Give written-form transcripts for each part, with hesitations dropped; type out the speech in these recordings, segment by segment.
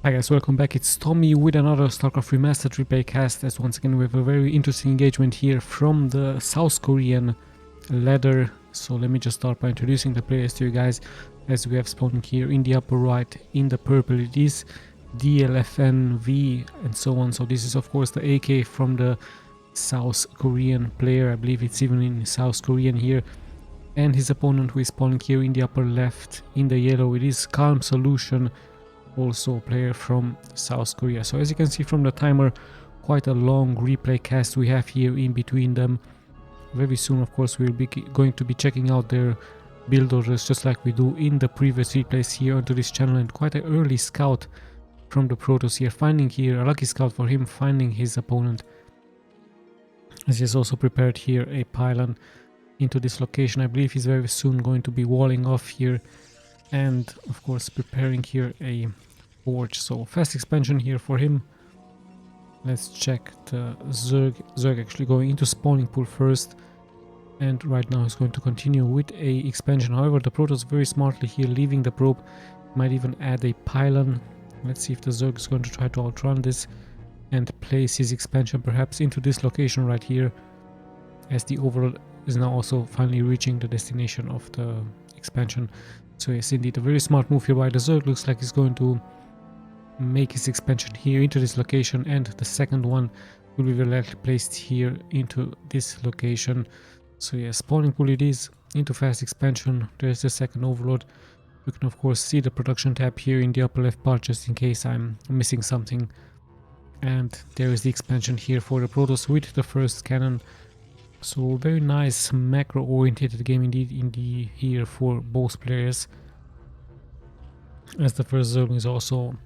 Hi guys, welcome back. It's Tommy with another Starcraft Remastered replay cast, as once again we have a very interesting engagement here from the South Korean ladder. So let me just start by introducing the players to you guys, as we have spawning here in the upper right. In the purple it is DLFNV and so on. So this is of course the AK from the South Korean player. I believe it's even in South Korean here. And his opponent, who is spawning here in the upper left in the yellow, it is Calm Solution, also a player from South Korea. So as you can see from the timer, quite a long replay cast we have here in between them. Very soon of course we'll be going to be checking out their build orders, just like we do in the previous replays here onto this channel. And quite an early scout from the Protoss here, finding here a lucky scout for him, finding his opponent, as he has also prepared here a pylon into this location. I believe he's very soon going to be walling off here, and of course preparing here a forge. So fast expansion here for him. Let's check the Zerg actually going into spawning pool first, and right now he's going to continue with a expansion. However, the Protoss very smartly here leaving the probe, might even add a pylon. Let's see if the Zerg is going to try to outrun this and place his expansion perhaps into this location right here, as the overlord is now also finally reaching the destination of the expansion. So yes, indeed, a very smart move here by the Zerg. Looks like he's going to make his expansion here into this location, and the second one will be very likely placed here into this location. So yeah, spawning pool it is into fast expansion. There's the second overlord. You can of course see the production tab here in the upper left part, just in case I'm missing something. And there is the expansion here for the Protoss with the first cannon. So very nice macro oriented game indeed here for both players, as the first Zerg is also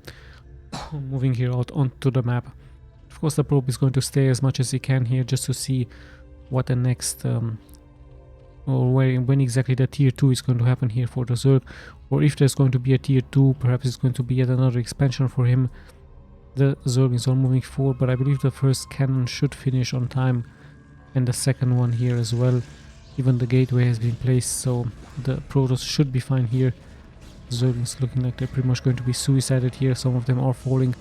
moving here out onto the map. Of course the probe is going to stay as much as he can here, just to see what the next or when exactly the tier 2 is going to happen here for the Zerg, or if there's going to be a tier 2, perhaps it's going to be yet another expansion for him. The Zerg is all moving forward, but I believe the first cannon should finish on time, and the second one here as well. Even the gateway has been placed, so the Protoss should be fine here. Zerg is looking like they're pretty much going to be suicided here. Some of them are falling,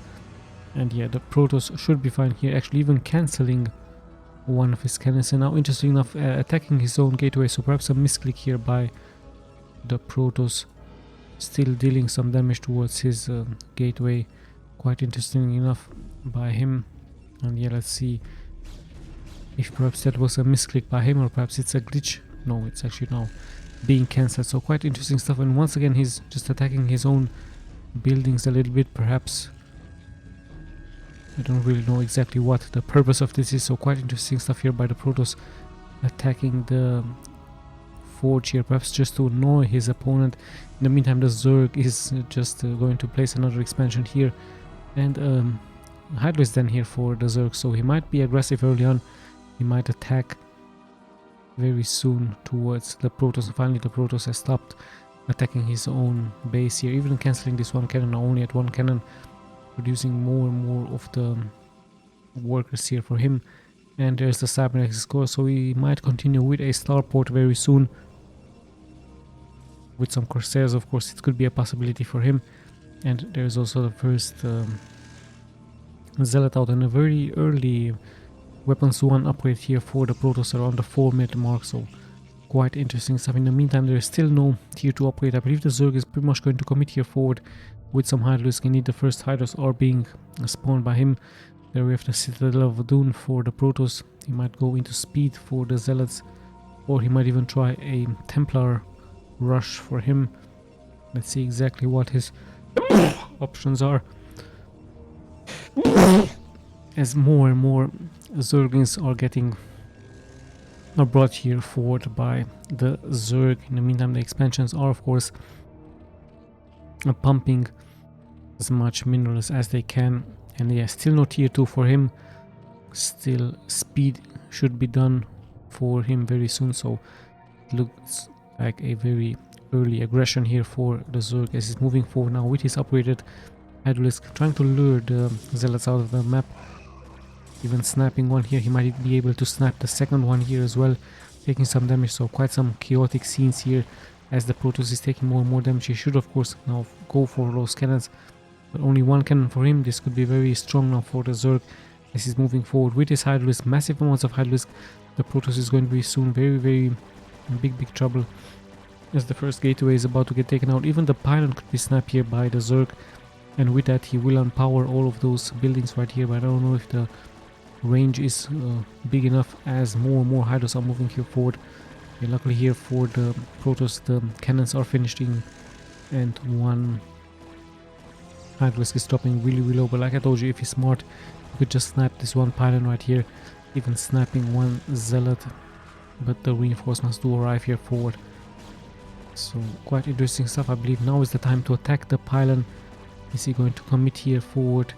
and yeah, the Protoss should be fine here, actually even cancelling one of his cannons, and now interesting enough attacking his own gateway. So perhaps a misclick here by the Protoss, still dealing some damage towards his gateway. Quite interesting enough by him. And yeah, let's see if perhaps that was a misclick by him, or perhaps it's a glitch. No, it's actually now being cancelled. So quite interesting stuff. And once again he's just attacking his own buildings a little bit, perhaps. I don't really know exactly what the purpose of this is. So quite interesting stuff here by the Protoss, attacking the forge here, perhaps just to annoy his opponent. In the meantime the Zerg is just going to place another expansion here, and Hydro is then here for the Zerg, so he might be aggressive early on. He might attack very soon towards the Protoss. Finally the Protoss has stopped attacking his own base here, even cancelling this one cannon, now only at one cannon, producing more and more of the workers here for him. And there's the Cybernetics score, so he might continue with a starport very soon. With some Corsairs, of course, it could be a possibility for him. And there's also the first Zealot out, and a very early Weapons 1 upgrade here for the Protoss around the 4-minute mark, so quite interesting stuff. In the meantime, there is still no tier 2 upgrade. I believe the Zerg is pretty much going to commit here forward with some Hydros. Indeed, the first Hydros are being spawned by him. There we have the Citadel of Vyun for the Protoss. He might go into speed for the Zealots, or he might even try a Templar rush for him. Let's see exactly what his options are. As more and more Zerglings are brought here forward by the Zerg. In the meantime, the expansions are of course pumping as much minerals as they can, and yeah, still no tier 2 for him. Still speed should be done for him very soon, so it looks like a very early aggression here for the Zerg, as he's moving forward now with his upgraded Hydralisk, trying to lure the Zealots out of the map. Even snapping one here. He might be able to snap the second one here as well, taking some damage. So quite some chaotic scenes here as the Protoss is taking more and more damage. He should of course now go for those cannons, But only one cannon for him. This could be very strong now for the Zerg as he's moving forward with his Hydralisk, massive amounts of Hydralisk. The Protoss is going to be soon very big trouble as the first gateway is about to get taken out. Even the pylon could be snapped here by the Zerg, and with that he will unpower all of those buildings right here, but I don't know if the range is big enough as more and more Hydras are moving here forward. Yeah, luckily here for the Protoss the cannons are finishing and one Hydralisk is dropping really low, but like I told you, if he's smart you could just snap this one pylon right here, even snapping one Zealot, but the reinforcements do arrive here forward. So quite interesting stuff. I believe now is the time to attack the pylon. Is he going to commit here forward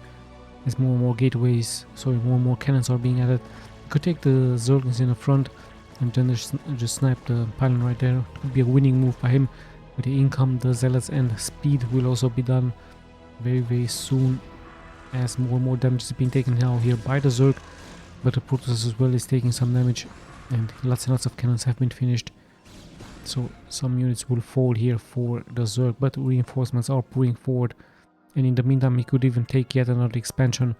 as more and more gateways, sorry, more and more cannons are being added? You could take the Zerglings in the front and then just snipe the pylon right there. It would be a winning move by him. With the income, the Zealots and speed will also be done very soon as more and more damage is being taken now here by the Zerg, but the Protoss as well is taking some damage and lots of cannons have been finished. So some units will fall here for the Zerg, but reinforcements are pouring forward, and in the meantime he could even take yet another expansion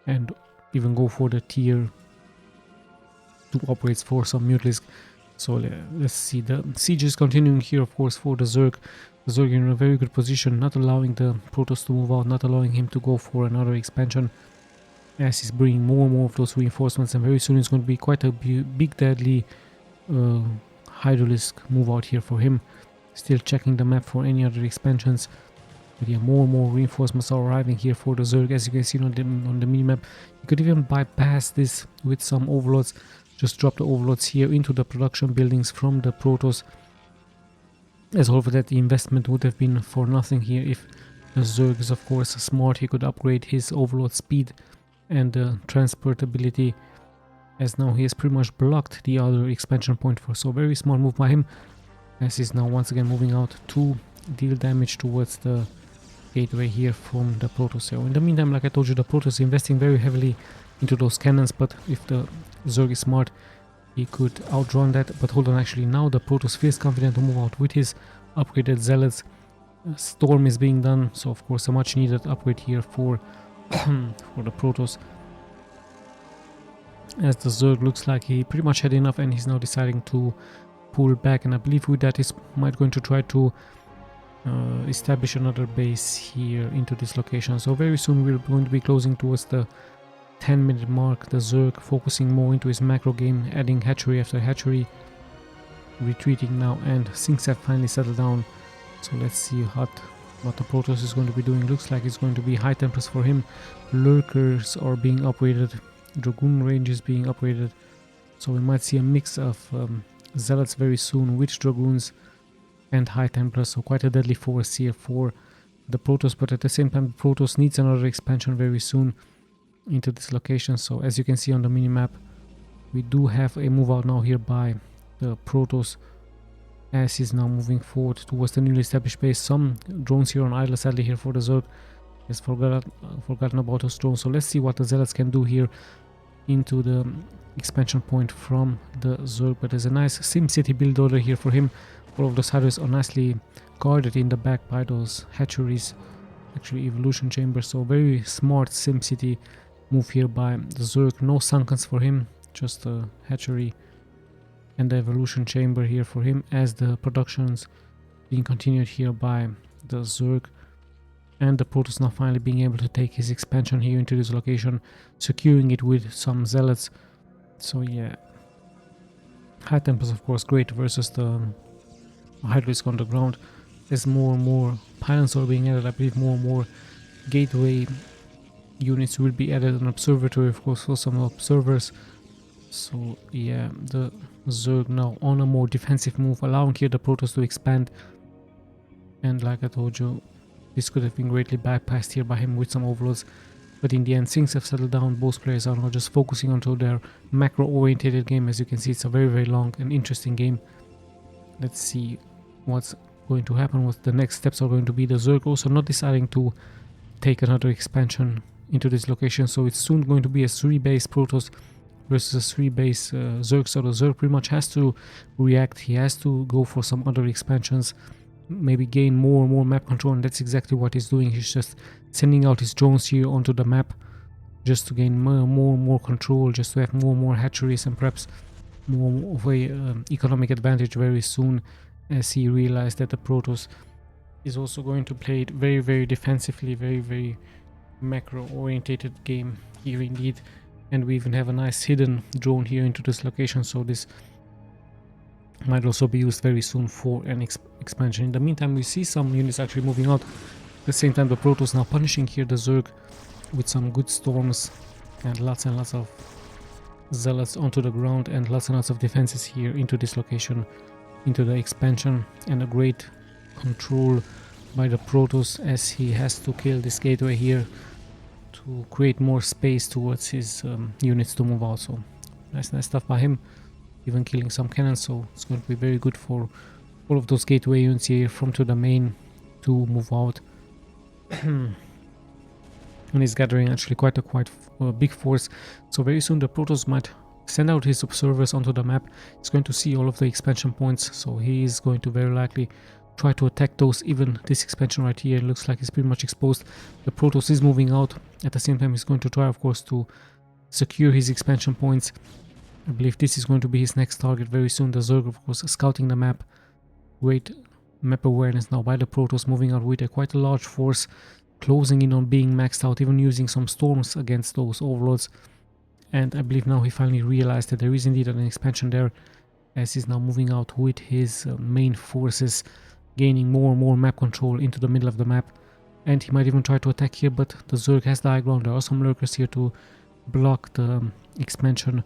and even go for the tier 2 upgrades for some Mutalisk. So let's see, the siege is continuing here of course for the Zerg. The Zerg in a very good position, not allowing the Protoss to move out, not allowing him to go for another expansion as he's bringing more and more of those reinforcements, and very soon it's going to be quite a big deadly Hydralisk move out here for him. Still checking the map for any other expansions, but yeah, more and more reinforcements are arriving here for the Zerg as you can see on the minimap. You could even bypass this with some overloads, just drop the overloads here into the production buildings from the Protoss, as all of that the investment would have been for nothing here. If the Zerg is of course smart, he could upgrade his overload speed and transportability, as now he has pretty much blocked the other expansion point for, so very smart move by him as he's now once again moving out to deal damage towards the gateway here from the Protoss. So in the meantime, like I told you, the Protoss is investing very heavily into those cannons, but if the Zerg is smart he could outrun that. But hold on, actually now the Protoss feels confident to move out with his upgraded Zealots. Storm is being done, so of course a much needed upgrade here for for the Protoss, as the Zerg looks like he pretty much had enough and he's now deciding to pull back, and I believe with that he's might going to try to establish another base here into this location. So very soon we're going to be closing towards the 10-minute mark. The Zerg focusing more into his macro game, adding hatchery after hatchery, retreating now, and things have finally settled down. So let's see what the Protoss is going to be doing. Looks like it's going to be high tempers for him. Lurkers are being upgraded, Dragoon range is being upgraded, so we might see a mix of Zealots very soon with Dragoons and High Templars, so quite a deadly force here for the Protoss. But at the same time, the Protoss needs another expansion very soon into this location. So as you can see on the minimap, we do have a move out now here by the Protoss as he's now moving forward towards the newly established base. Some drones here on idle sadly here for the Zerg. Has forgotten about those drones, so let's see what the Zealots can do here into the expansion point from the Zerg. But there's a nice SimCity build order here for him. All of those Hydras are nicely guarded in the back by those hatcheries, actually evolution chambers, so very smart SimCity move here by the Zerg. No sunkens for him, just a hatchery and the evolution chamber here for him, as the productions being continued here by the Zerg. And the Protoss now finally being able to take his expansion here into this location, securing it with some Zealots. So yeah, High Tempers of course great versus the Hydralisk on the ground. As more and more pylons are being added, I believe more and more gateway units will be added, an observatory of course for some observers. So yeah, the Zerg now on a more defensive move, allowing here the Protoss to expand, and like I told you, this could have been greatly bypassed here by him with some overloads, but in the end things have settled down. Both players are now just focusing onto their macro oriented game. As you can see, it's a very long and interesting game. Let's see what's going to happen, what the next steps are going to be. The Zerg also not deciding to take another expansion into this location, so it's soon going to be a 3-base Protoss versus a 3-base Zerg. So the Zerg pretty much has to react, he has to go for some other expansions maybe gain more and more map control, and that's exactly what he's doing. He's just sending out his drones here onto the map just to gain more and more control, just to have more and more hatcheries and perhaps more of a economic advantage very soon, as he realized that the Protoss is also going to play it very defensively, very macro orientated game here indeed. And we even have a nice hidden drone here into this location, so this might also be used very soon for an expansion. In the meantime, we see some units actually moving out. At the same time, the Protoss now punishing here the Zerg with some good storms and lots of zealots onto the ground, and lots of defenses here into this location, into the expansion, and a great control by the Protoss as he has to kill this gateway here to create more space towards his units to move out. So nice stuff by him, even killing some cannons, so it's going to be very good for all of those gateway units here from to the main to move out. And he's gathering actually quite a big force, so very soon the Protoss might send out his observers onto the map. He's going to see all of the expansion points, so he is going to very likely try to attack those. Even this expansion right here looks like it's pretty much exposed. The Protoss is moving out. At the same time, he's going to try, of course, to secure his expansion points. I believe this is going to be his next target very soon. The Zerg, of course, scouting the map. Great map awareness now by the Protoss, moving out with quite a large force, closing in on being maxed out, even using some storms against those overlords. And I believe now he finally realized that there is indeed an expansion there, as he's now moving out with his main forces, gaining more and more map control into the middle of the map. And he might even try to attack here, but the Zerg has the high ground. There are some lurkers here to block the expansion,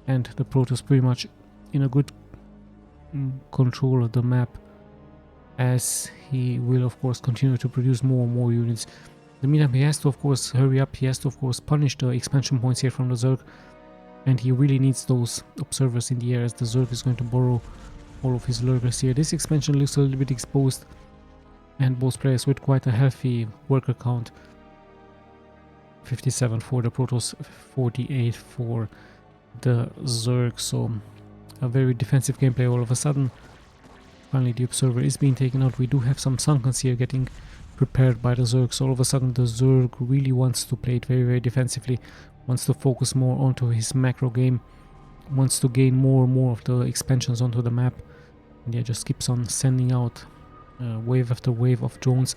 and the Protoss pretty much in a good control of the map, as he will of course continue to produce more and more units. In the meantime, he has to of course hurry up. He has to of course punish the expansion points here from the Zerg, and he really needs those observers in the air, as the Zerg is going to borrow all of his lurkers here. This expansion looks a little bit exposed, and both players with quite a healthy worker count. 57 for the Protoss, 48 for the Zerg, so a very defensive gameplay all of a sudden. Finally the observer is being taken out. We do have some Sunkens here getting prepared by the Zerg, so all of a sudden the Zerg really wants to play it very defensively, wants to focus more onto his macro game, wants to gain more and more of the expansions onto the map, and yeah, just keeps on sending out wave after wave of drones.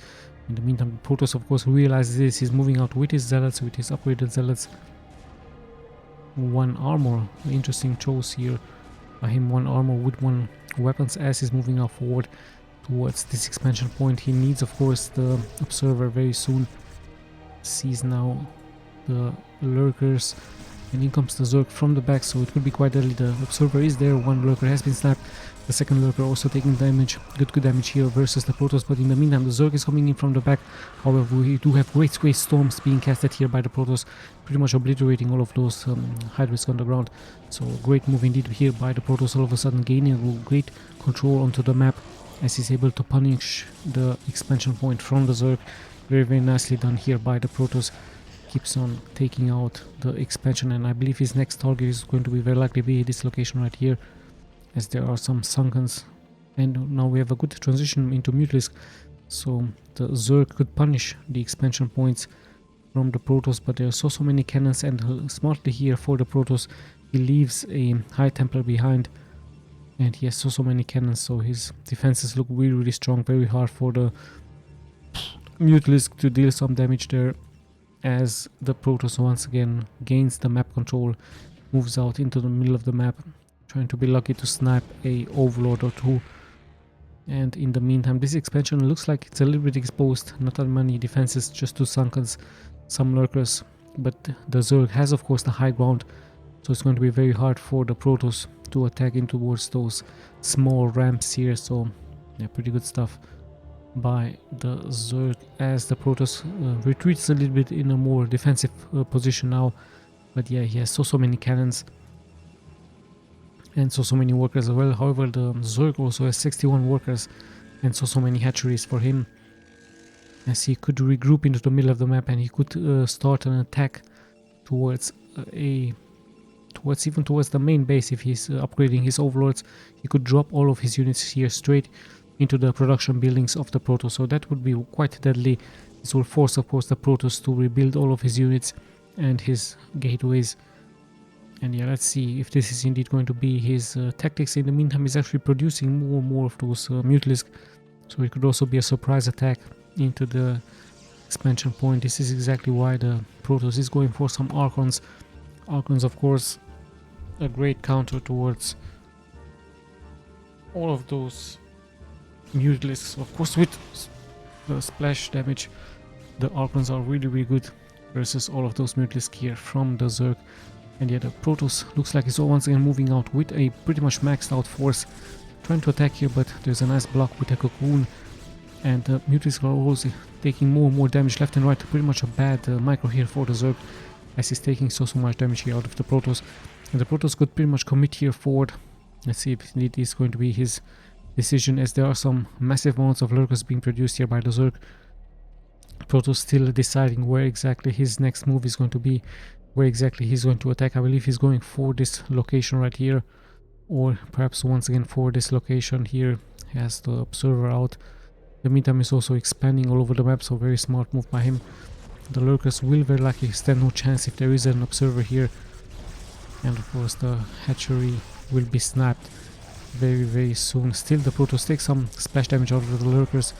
In the meantime, Protoss of course realizes this. He's moving out with his zealots, with his upgraded zealots. One armor, interesting choice here by him, one armor with one weapons, as he's moving out forward towards this expansion point. He needs of course the observer very soon. Sees now the lurkers, and in comes the Zerg from the back, so it could be quite early. The observer is there, one lurker has been sniped, the second lurker also taking damage, good damage here versus the Protoss. But in the meantime, the Zerg is coming in from the back. However, we do have great storms being casted here by the Protoss, pretty much obliterating all of those high risk on the ground. So great move indeed here by the Protoss, all of a sudden gaining great control onto the map, as he's able to punish the expansion point from the Zerg. Very nicely done here by the Protoss. Keeps on taking out the expansion, and I believe his next target is going to be very likely be this location right here, as there are some Sunkens. And now we have a good transition into Mutalisk, so the Zerg could punish the expansion points from the Protoss, but there are so many cannons, and smartly here for the Protoss he leaves a High Templar behind, and he has so many cannons, so his defenses look really strong. Very hard for the Mutalisk to deal some damage there, as the Protoss once again gains the map control, moves out into the middle of the map, trying to be lucky to snipe a overlord or two. And in the meantime, this expansion looks like it's a little bit exposed, not that many defenses, just 2 Sunkens, some lurkers, but the Zerg has of course the high ground, so it's going to be very hard for the Protoss to attack in towards those small ramps here. So yeah, pretty good stuff by the Zerg, as the Protoss retreats a little bit in a more defensive position now. But yeah, he has so many cannons and so many workers as well. However, the Zerg also has 61 workers and so many hatcheries for him, as he could regroup into the middle of the map, and he could start an attack towards towards the main base. If he's upgrading his overlords, he could drop all of his units here straight into the production buildings of the Protoss, so that would be quite deadly. This will force, of course, the Protoss to rebuild all of his units and his gateways. And yeah, let's see if this is indeed going to be his tactics. In the meantime, he's actually producing more and more of those Mutalisks, so it could also be a surprise attack into the expansion point. This is exactly why the Protoss is going for some Archons. Archons, of course, a great counter towards all of those Mutalisks. Of course, with the splash damage, the Archons are really good versus all of those Mutalisks here from the Zerg. And yeah, the Protoss looks like it's once again moving out with a pretty much maxed out force, trying to attack here, but there's a nice block with a cocoon, and the Mutalisks are also taking more and more damage left and right. Pretty much a bad micro here for the Zerg, as he's taking so much damage here out of the Protoss, and the Protoss could pretty much commit here forward. Let's see if indeed is going to be his decision, as there are some massive amounts of lurkers being produced here by the Zerg. Protoss still deciding where exactly his next move is going to be, where exactly he's going to attack. I believe he's going for this location right here, or perhaps once again for this location here. He has the observer out. In the meantime, he's also expanding all over the map, so very smart move by him. The lurkers will very likely stand no chance if there is an observer here, and of course the hatchery will be snapped very soon. Still, the Protoss take some splash damage out of the lurkers,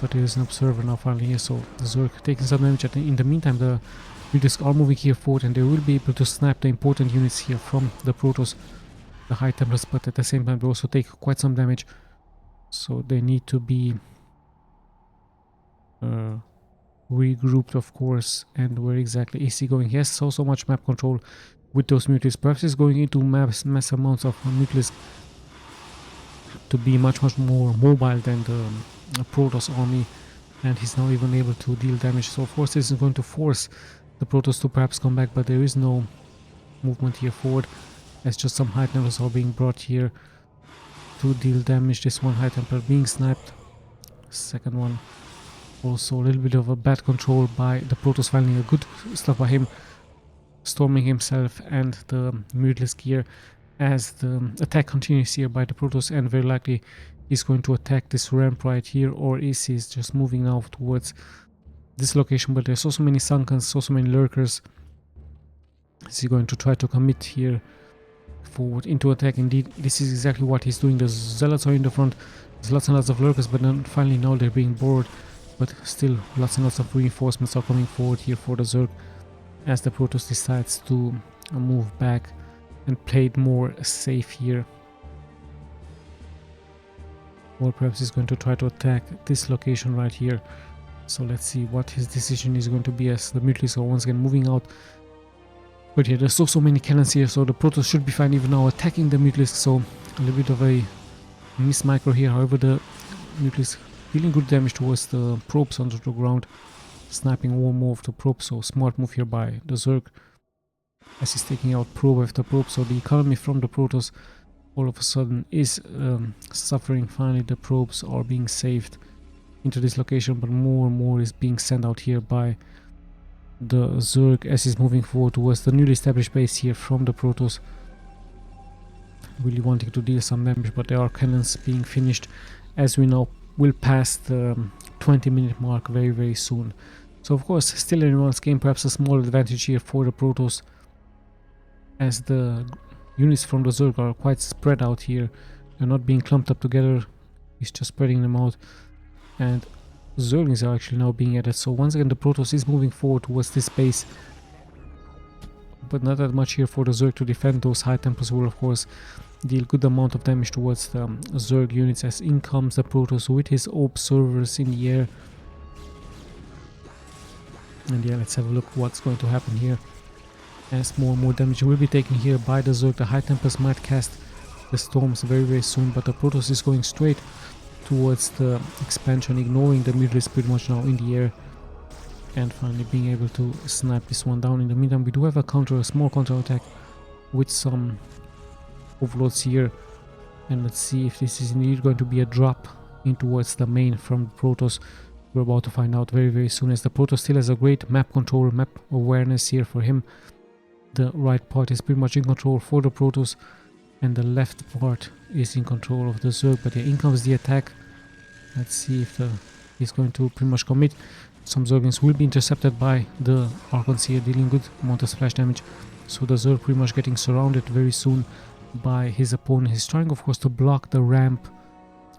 but there is an observer now finally here, so the Zerg taking some damage. In the meantime, the Mutalisks are moving here forward, and they will be able to snap the important units here from the Protoss, the High Templars, but at the same time they also take quite some damage, so they need to be regrouped, of course. And where exactly is he going? He has so much map control with those Mutalisks. Perhaps he's going into mass amounts of Mutalisks to be much more mobile than the Protoss army, and he's now even able to deal damage. So of course this is going to force the Protoss to perhaps come back, but there is no movement here forward, as just some High Templars are being brought here to deal damage. This one High Templar being sniped, second one also a little bit of a bad control by the Protoss, finding a good stuff by him, storming himself and the Mutalisk here, as the attack continues here by the Protoss, and very likely he's going to attack this ramp right here, or is he just moving now towards this location. But there's so many Sunkens, so many lurkers. Is he going to try to commit here forward into attack? Indeed, this is exactly what he's doing. The Zealots are in the front, there's lots and lots of lurkers, but then finally now they're being bored, but still lots and lots of reinforcements are coming forward here for the Zerg, as the Protoss decides to move back and play it more safe here. Or perhaps he's going to try to attack this location right here. So let's see what his decision is going to be, as the Mutalisks are once again moving out. But yeah, there's so many cannons here, so the Protoss should be fine even now attacking the Mutalisks. So a little bit of a miss micro here. However, the Mutalisks dealing good damage towards the probes under the ground, sniping one more of the probes. So smart move here by the Zerg, as he's taking out probe after probe. So the economy from the Protoss all of a sudden is suffering. Finally, the probes are being saved into this location, but more and more is being sent out here by the Zerg, as he's moving forward towards the newly established base here from the Protoss, really wanting to deal some damage. But there are cannons being finished, as we now will pass the 20-minute mark very soon. So of course, still in anyone's game, perhaps a small advantage here for the Protoss, as the units from the Zerg are quite spread out here. They're not being clumped up together, he's just spreading them out, and Zerglings are actually now being added. So once again the Protoss is moving forward towards this base, but not that much here for the Zerg to defend. Those High Templars will of course deal good amount of damage towards the Zerg units, as in comes the Protoss with his observers in the air. And yeah, let's have a look what's going to happen here, as more and more damage will be taken here by the Zerg. The High Templars might cast the storms very soon, but the Protoss is going straight towards the expansion, ignoring the Mutalisks pretty much now in the air, and finally being able to snipe this one down. In the meantime, we do have a small counter attack with some overlords here, and let's see if this is indeed going to be a drop in towards the main from the Protoss. We're about to find out very soon, as the Protoss still has a great map control, map awareness here for him. The right part is pretty much in control for the Protoss, and the left part is in control of the Zerg. But yeah, in comes the attack Let's see if he's going to pretty much commit. Some Zerglings will be intercepted by the Archons here, dealing good amount of splash damage. So the Zerg pretty much getting surrounded very soon by his opponent. He's trying, of course, to block the ramp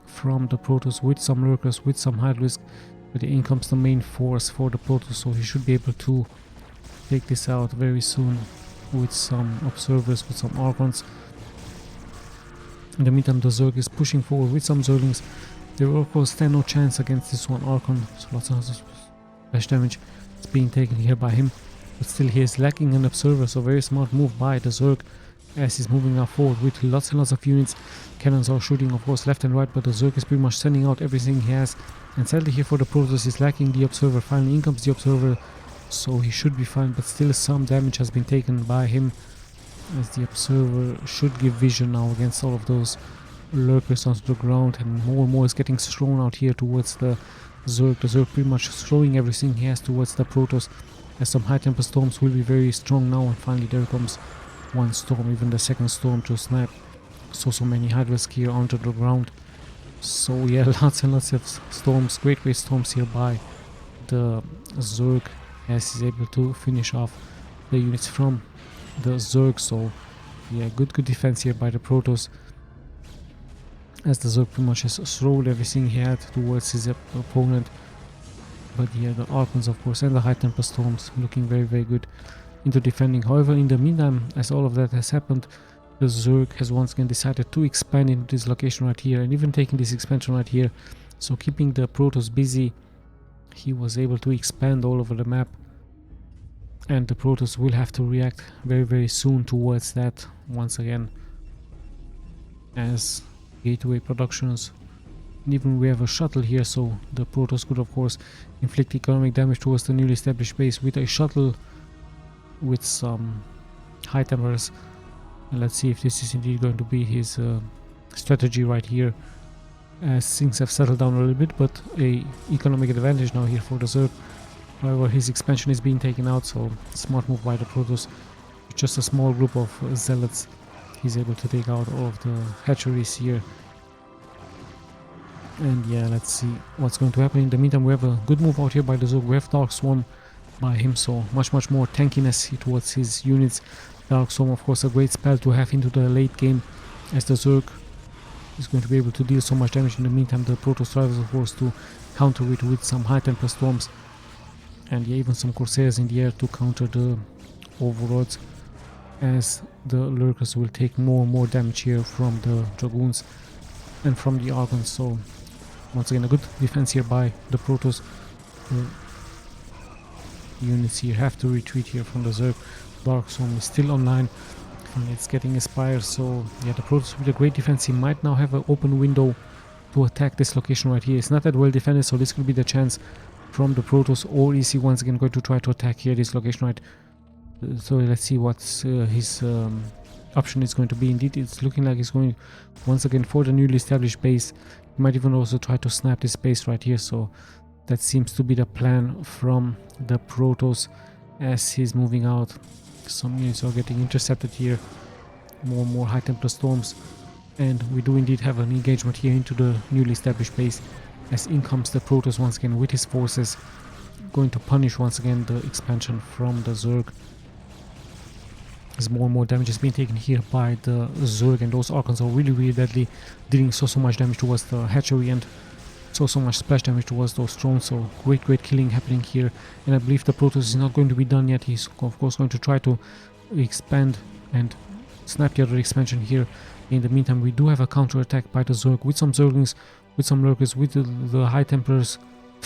from the Protoss with some lurkers, with some high risk. But in comes the main force for the Protoss, so he should be able to take this out very soon with some observers, with some Archons. In the meantime, the Zerg is pushing forward with some Zerglings. They will, of course, stand no chance against this one Archon, so lots of splash damage is being taken here by him. But still, he is lacking an observer, so very smart move by the Zerg as he's moving now forward with lots and lots of units. Cannons are shooting, of course, left and right, but the Zerg is pretty much sending out everything he has. And sadly here for the Protoss, he's lacking the observer. Finally in comes the observer, so he should be fine, but still some damage has been taken by him, as the observer should give vision now against all of those lurkers onto the ground, and more is getting thrown out here towards the Zerg. The Zerg pretty much throwing everything he has towards the Protoss, as some high temper storms will be very strong now. And finally there comes one storm, even the second storm to snap. So many Hydras here onto the ground. So yeah, lots and lots of storms, great storms here by the Zerg, as he's able to finish off the units from the Zerg. So yeah, good defense here by the Protoss, as the Zerg pretty much has thrown everything he had towards his opponent. But yeah, the Archons, of course, and the high temper storms looking very good into defending. However, in the meantime, as all of that has happened, the Zerg has once again decided to expand into this location right here, and even taking this expansion right here. So keeping the Protoss busy, he was able to expand all over the map, and the Protoss will have to react very soon towards that once again, as gateway productions. And even we have a shuttle here, so the Protoss could, of course, inflict economic damage towards the newly established base with a shuttle with some high tempers. And let's see if this is indeed going to be his strategy right here, as things have settled down a little bit, but a economic advantage now here for the Zerg. However, his expansion is being taken out, so smart move by the Protoss. With just a small group of zealots, he's able to take out all of the hatcheries here. And yeah, let's see what's going to happen. In the meantime, we have a good move out here by the Zerg. We have Dark Swarm by him, so much more tankiness towards his units. Dark Swarm, of course, a great spell to have into the late game, as the Zerg is going to be able to deal so much damage. In the meantime, the Protoss tries, of course, to counter it with some high temper storms, and yeah, even some Corsairs in the air to counter the Overlords, as the Lurkers will take more damage here from the Dragoons and from the Archons. So once again, a good defense here by the Protoss. Units here have to retreat here from the Zerg. Dark Swarm is still online, and it's getting inspired. So yeah, the Protoss with a great defense, he might now have an open window to attack this location right here. It's not that well defended, so this could be the chance from the Protoss, or is he once again going to try to attack here this location right? So let's see what his option is going to be. Indeed, it's looking like he's going once again for the newly established base. He might even also try to snap this base right here, so that seems to be the plan from the Protoss as he's moving out. Some units are getting intercepted here, more high templar storms, and we do indeed have an engagement here into the newly established base, as in comes the Protoss once again with his forces, going to punish once again the expansion from the Zerg, as more damage is being taken here by the Zerg, and those Archons are really deadly, dealing so much damage towards the hatchery, and so much splash damage towards those drones. So great killing happening here, and I believe the Protoss is not going to be done yet. He's of course going to try to expand and snap the other expansion here. In the meantime, we do have a counter attack by the Zerg with some Zerglings, with some Lurkers, with the high templars,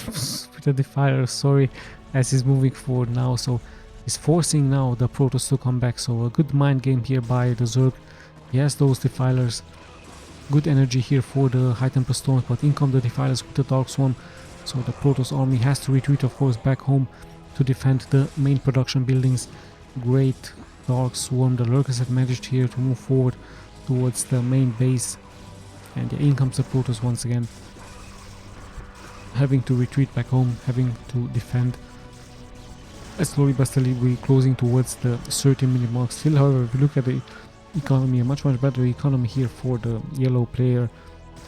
with the Defilers, sorry, as he's moving forward now. So he's forcing now the Protoss to come back. So a good mind game here by the Zerg. He has those Defilers. Good energy here for the high temper storms, but in come the Defilers with the Dark Swarm. So the Protoss army has to retreat, of course, back home to defend the main production buildings. Great Dark Swarm. The Lurkers have managed here to move forward towards the main base, and in comes the Protoss once again, having to retreat back home, having to defend. Slowly but steadily we're closing towards the 30-minute mark. Still, however, if you look at the economy, a much better economy here for the yellow player,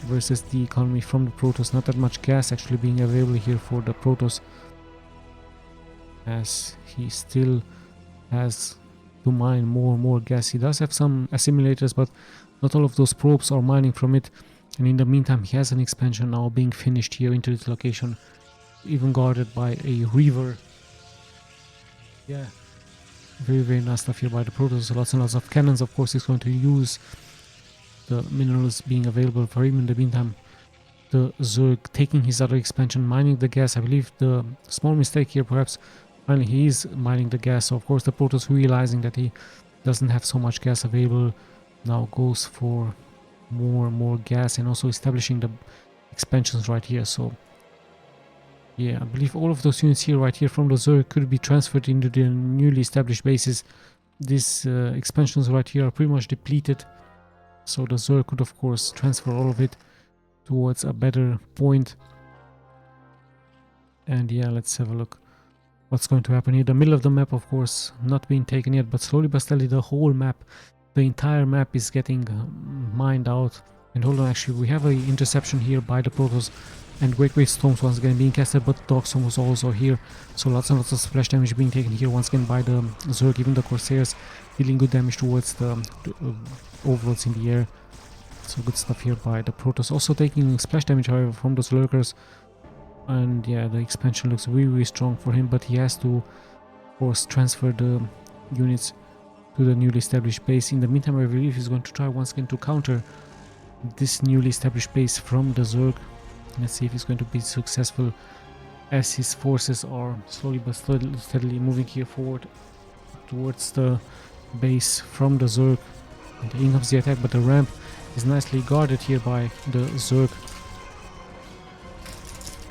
versus the economy from the Protoss. Not that much gas actually being available here for the Protoss, as he still has to mine more and more gas. He does have some assimilators, but not all of those probes are mining from it. And in the meantime, he has an expansion now being finished here into this location, even guarded by a Reaver. Yeah, very nice stuff here by the Protoss. Lots and lots of cannons. Of course, he's going to use the minerals being available for him. In the meantime, the Zerg taking his other expansion, mining the gas. I believe the small mistake here, perhaps, finally he is mining the gas. So of course the Protoss, realizing that he doesn't have so much gas available, now goes for more and more gas, and also establishing the expansions right here. So yeah, I believe all of those units here right here from the Zerg could be transferred into the newly established bases. These expansions right here are pretty much depleted, so the Zerg could of course transfer all of it towards a better point. And yeah, let's have a look what's going to happen here. The middle of the map, of course, not being taken yet, but slowly but steadily the whole map, the entire map is getting mined out. And hold on, actually we have an interception here by the Protoss, and great storms once again being casted, but Dark Storm was also here, so lots and lots of splash damage being taken here once again by the Zerg. Even the Corsairs dealing good damage towards the overlords in the air. So good stuff here by the Protoss. Also taking splash damage, however, from those lurkers. And yeah, the expansion looks really strong for him, but he has to, of course, transfer the units to the newly established base. In the meantime, I believe he's going to try once again to counter this newly established base from the Zerg. Let's see if he's going to be successful, as his forces are slowly but steadily moving here forward towards the base from the Zerg. And in comes the attack, but the ramp is nicely guarded here by the Zerg.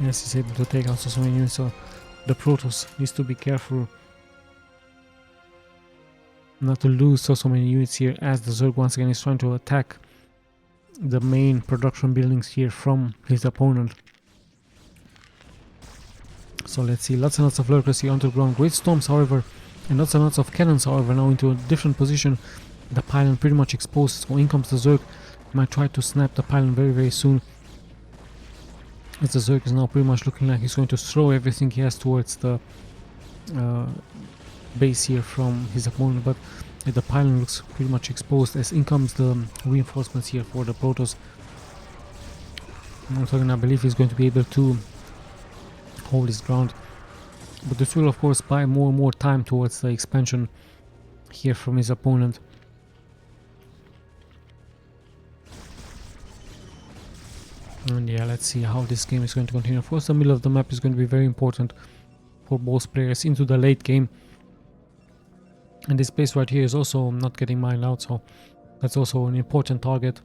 Yes, he's able to take out so many units, so the Protoss needs to be careful not to lose so many units here, as the Zerg once again is trying to attack the main production buildings here from his opponent. So let's see, lots and lots of lurkers here underground. Great storms, however, and lots and lots of cannons, however, now into a different position. The pylon pretty much exposed, so in comes the Zerg. Might try to snap the pylon very soon, as the Zerg is now pretty much looking like he's going to throw everything he has towards the base here from his opponent. But the pylon looks pretty much exposed, as in comes the reinforcements here for the Protoss. I believe he's going to be able to hold his ground, but this will of course buy more and more time towards the expansion here from his opponent. And yeah, let's see how this game is going to continue. Of course, the middle of the map is going to be very important for both players into the late game. And this base right here is also not getting mined out, so that's also an important target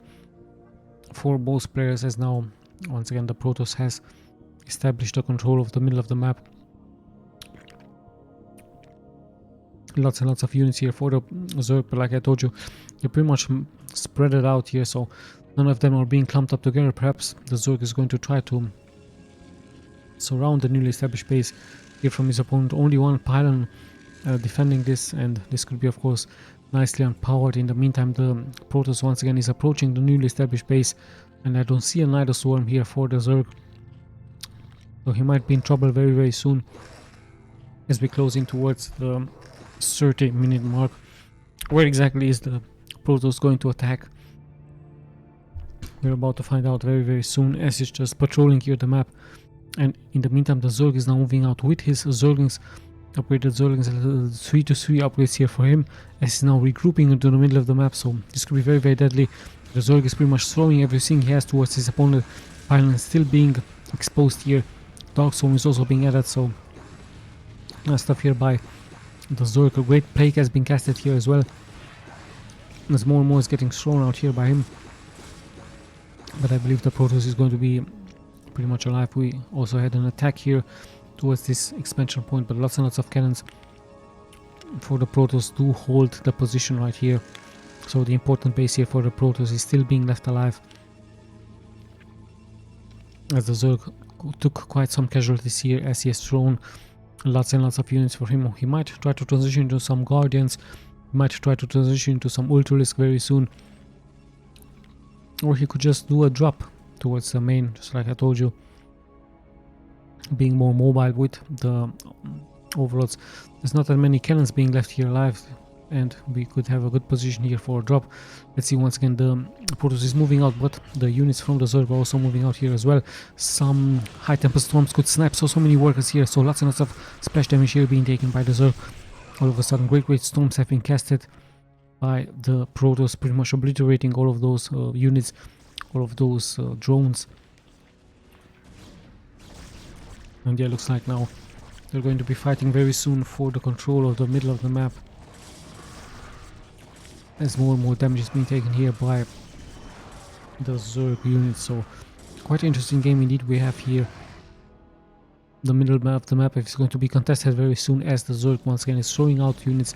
for both players, as now once again the Protoss has established the control of the middle of the map. Lots and lots of units here for the Zerg, but like I told you, they're pretty much spread it out here, so none of them are being clumped up together. Perhaps the Zerg is going to try to surround the newly established base here from his opponent. Only one pylon defending this, and this could be of course nicely unpowered. In the meantime, the Protoss once again is approaching the newly established base, and I don't see a Night Swarm here for the Zerg, so he might be in trouble very soon as we close in towards the 30-minute mark. Where exactly is the Protoss going to attack? We're about to find out very soon, as he's just patrolling here the map. And in the meantime, the Zerg is now moving out with his Zerglings, upgraded Zerglings, 3-3 upgrades here for him, as he's now regrouping into the middle of the map. So this could be very deadly. The Zerg is pretty much throwing everything he has towards his opponent. Pylon is still being exposed here. Dark Storm is also being added, so nice stuff here by the Zerg. A great plague has been casted here as well, as more and more is getting thrown out here by him. But I believe the Protoss is going to be pretty much alive. We also had an attack here towards this expansion point, but lots and lots of cannons for the Protoss do hold the position right here. So the important base here for the Protoss is still being left alive, as the Zerg took quite some casualties here, as he has thrown lots and lots of units for him. He might try to transition into some Guardians, he might try to transition into some Ultralisk very soon, or he could just do a drop towards the main, just like I told you, being more mobile with the overlords. There's not that many cannons being left here alive, and we could have a good position here for a drop. Let's see, once again the Protoss is moving out, but the units from the Zerg are also moving out here as well. Some high tempo storms could snipe so many workers here, so lots and lots of splash damage here being taken by the Zerg. All of a sudden great storms have been casted by the Protoss, pretty much obliterating all of those units, all of those drones. And yeah, looks like now they're going to be fighting very soon for the control of the middle of the map, as more and more damage is being taken here by the Zerg units. So quite an interesting game indeed we have here. The middle of the map is going to be contested very soon, as the Zerg once again is throwing out units,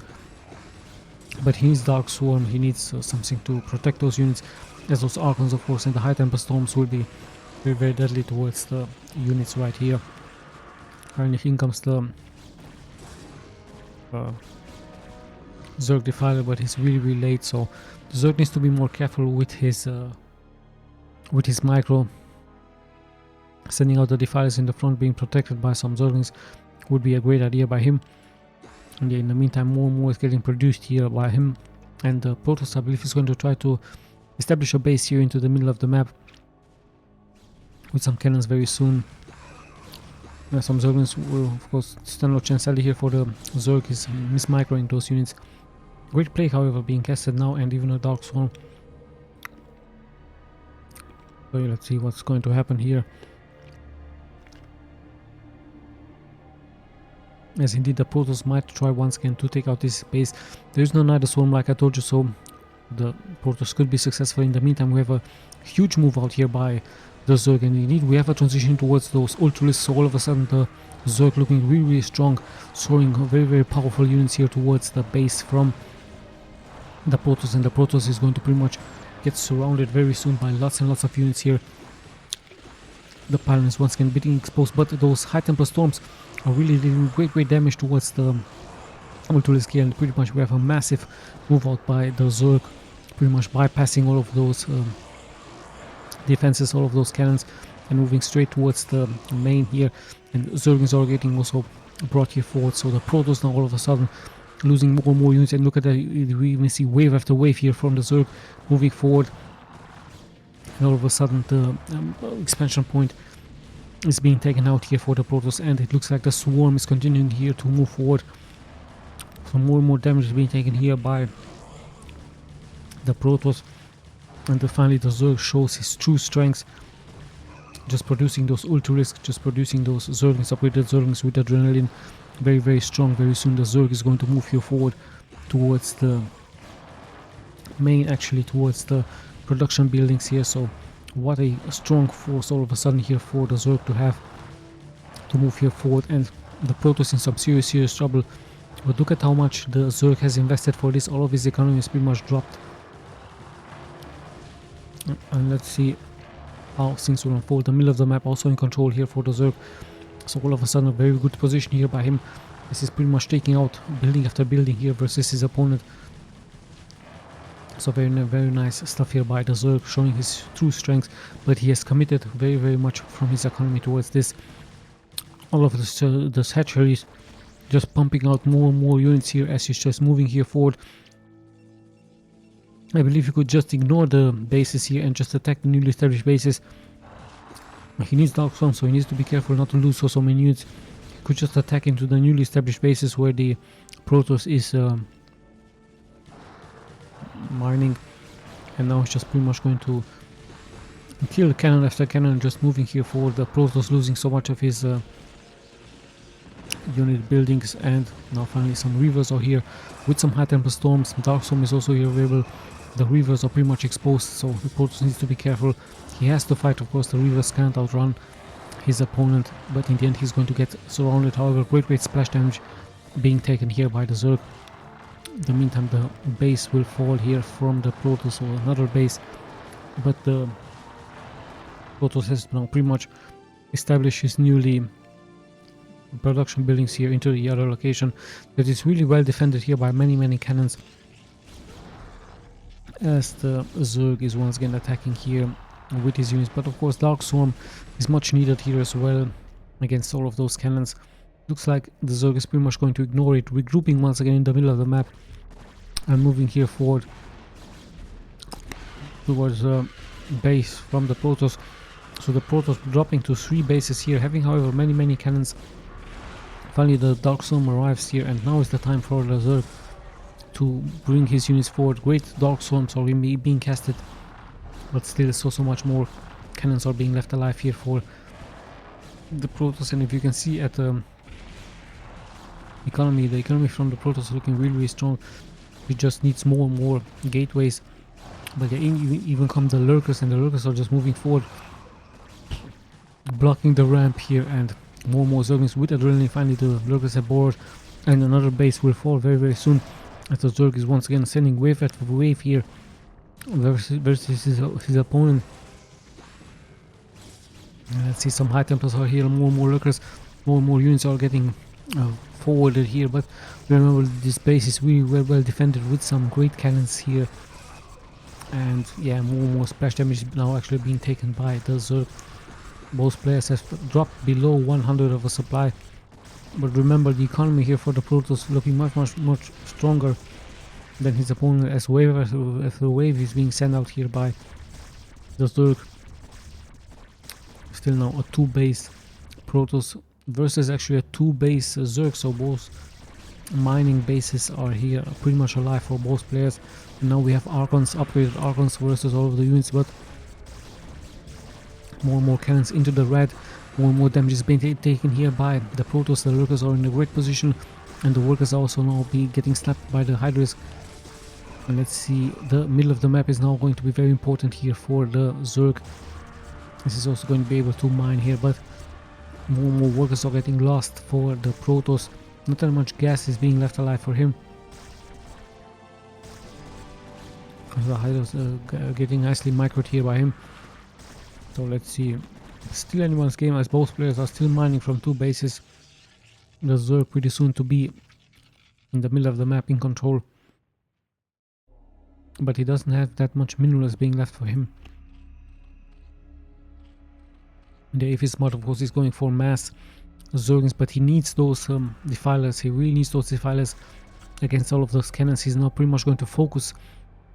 but he needs Dark Swarm, he needs something to protect those units, as those Archons of course and the high tempo storms will be very deadly towards the units right here. And here comes the Zerg Defiler, but he's really late, so the Zerg needs to be more careful with his micro. Sending out the Defilers in the front, being protected by some Zerglings, would be a great idea by him. And yeah, in the meantime, more and more is getting produced here by him, and the Protoss, I believe, is going to try to establish a base here into the middle of the map with some cannons very soon. Some Zerglings will of course stand no chance here for the Zerg is mismicroing those units. Great play, however, being casted now, and even a Dark Swarm. So yeah, let's see what's going to happen here. As indeed the Protoss might try once again to take out this base. There is no Night Swarm, like I told you, so the Protoss could be successful. In the meantime, we have a huge move out here by the Zerg, and indeed we have a transition towards those Ultralisks, so all of a sudden the Zerg looking really strong, throwing very powerful units here towards the base from the Protoss, and the Protoss is going to pretty much get surrounded very soon by lots and lots of units here. The Pylon is once again being exposed, but those high tempo storms are really doing great damage towards the Ultralisk here, and pretty much we have a massive move out by the Zerg, pretty much bypassing all of those defenses, all of those cannons, and moving straight towards the main here. And Zerglings are getting also brought here forward, so the Protoss now all of a sudden losing more and more units. And look at that, we even see wave after wave here from the Zerg moving forward, and all of a sudden the expansion point is being taken out here for the Protoss, and it looks like the Swarm is continuing here to move forward. So more and more damage is being taken here by the Protoss, and finally the Zerg shows his true strength, just producing those Ultralisks, just producing those Zerglings, upgraded Zerglings with adrenaline, very strong. Very soon the Zerg is going to move here forward towards the main, actually towards the production buildings here. So what a strong force all of a sudden here for the Zerg to have to move here forward, and the Protoss in some serious trouble. But look at how much the Zerg has invested for this. All of his economy is pretty much dropped. And let's see how things will unfold. The middle of the map also in control here for the Zerg. So all of a sudden a very good position here by him. This is pretty much taking out building after building here versus his opponent. So very nice stuff here by the Zerg, showing his true strength, but he has committed very much from his economy towards this. All of the hatcheries just pumping out more and more units here as he's just moving here forward. I believe he could just ignore the bases here and just attack the newly established bases. He needs Dark Swarm, so he needs to be careful not to lose so many units. He could just attack into the newly established bases where the Protoss is mining, and now he's just pretty much going to kill cannon after cannon, just moving here forward. The Protoss losing so much of his unit buildings, and now finally some Reavers are here with some high tempo storms. Dark Storm is also here available. The Reavers are pretty much exposed, so the Protoss needs to be careful. He has to fight, of course. The Reavers can't outrun his opponent, but in the end he's going to get surrounded. However, great splash damage being taken here by the Zerg. In the meantime, the base will fall here from the Protoss, or another base, but the Protoss has now pretty much established his newly production buildings here into the other location that is really well defended here by many cannons, as the Zerg is once again attacking here with his units. But of course Dark Swarm is much needed here as well against all of those cannons. Looks like the Zerg is pretty much going to ignore it, regrouping once again in the middle of the map and moving here forward towards base from the Protoss. So the Protoss dropping to 3 bases here, having however many cannons. Finally the Dark Swarm arrives here, and now is the time for the Zerg to bring his units forward. Great Dark Swarms are being casted, but still so much more cannons are being left alive here for the Protoss. And if you can see at the economy from the Protoss looking really strong. It just needs more and more gateways. But yeah, even come the lurkers, and the lurkers are just moving forward, blocking the ramp here, and more Zerglings with adrenaline. Finally the lurkers are bored, and another base will fall very soon, as the Zerg is once again sending wave after wave here versus his opponent. Let's see, some high templars are here, more lurkers, more units are getting forwarded here. But remember, this base is really well defended with some great cannons here. And yeah, more splash damage is now actually being taken by the Zerg. Both players have dropped below 100 of a supply. But remember, the economy here for the Protoss looking much stronger than his opponent, as wave after wave is being sent out here by the Zerg. Still now a 2-base Protoss versus actually a 2-base Zerg, so both mining bases are here pretty much alive for both players. And now we have Archons, upgraded Archons versus all of the units, but more cannons into the red. More damage is being taken here by the Protoss. The lurkers are in a great position, and the workers are also now getting slapped by the Hydras. And let's see, the middle of the map is now going to be very important here for the Zerg. This is also going to be able to mine here, but more workers are getting lost for the Protoss. Not that much gas is being left alive for him. The Hydras are getting nicely microed here by him. So let's see. Still anyone's game, as both players are still mining from 2 bases. The Zerg pretty soon to be in the middle of the map in control. But he doesn't have that much minerals being left for him. The if he's smart, of course, he's going for mass Zerglings, but he needs those defilers. He really needs those defilers against all of those cannons. He's now pretty much going to focus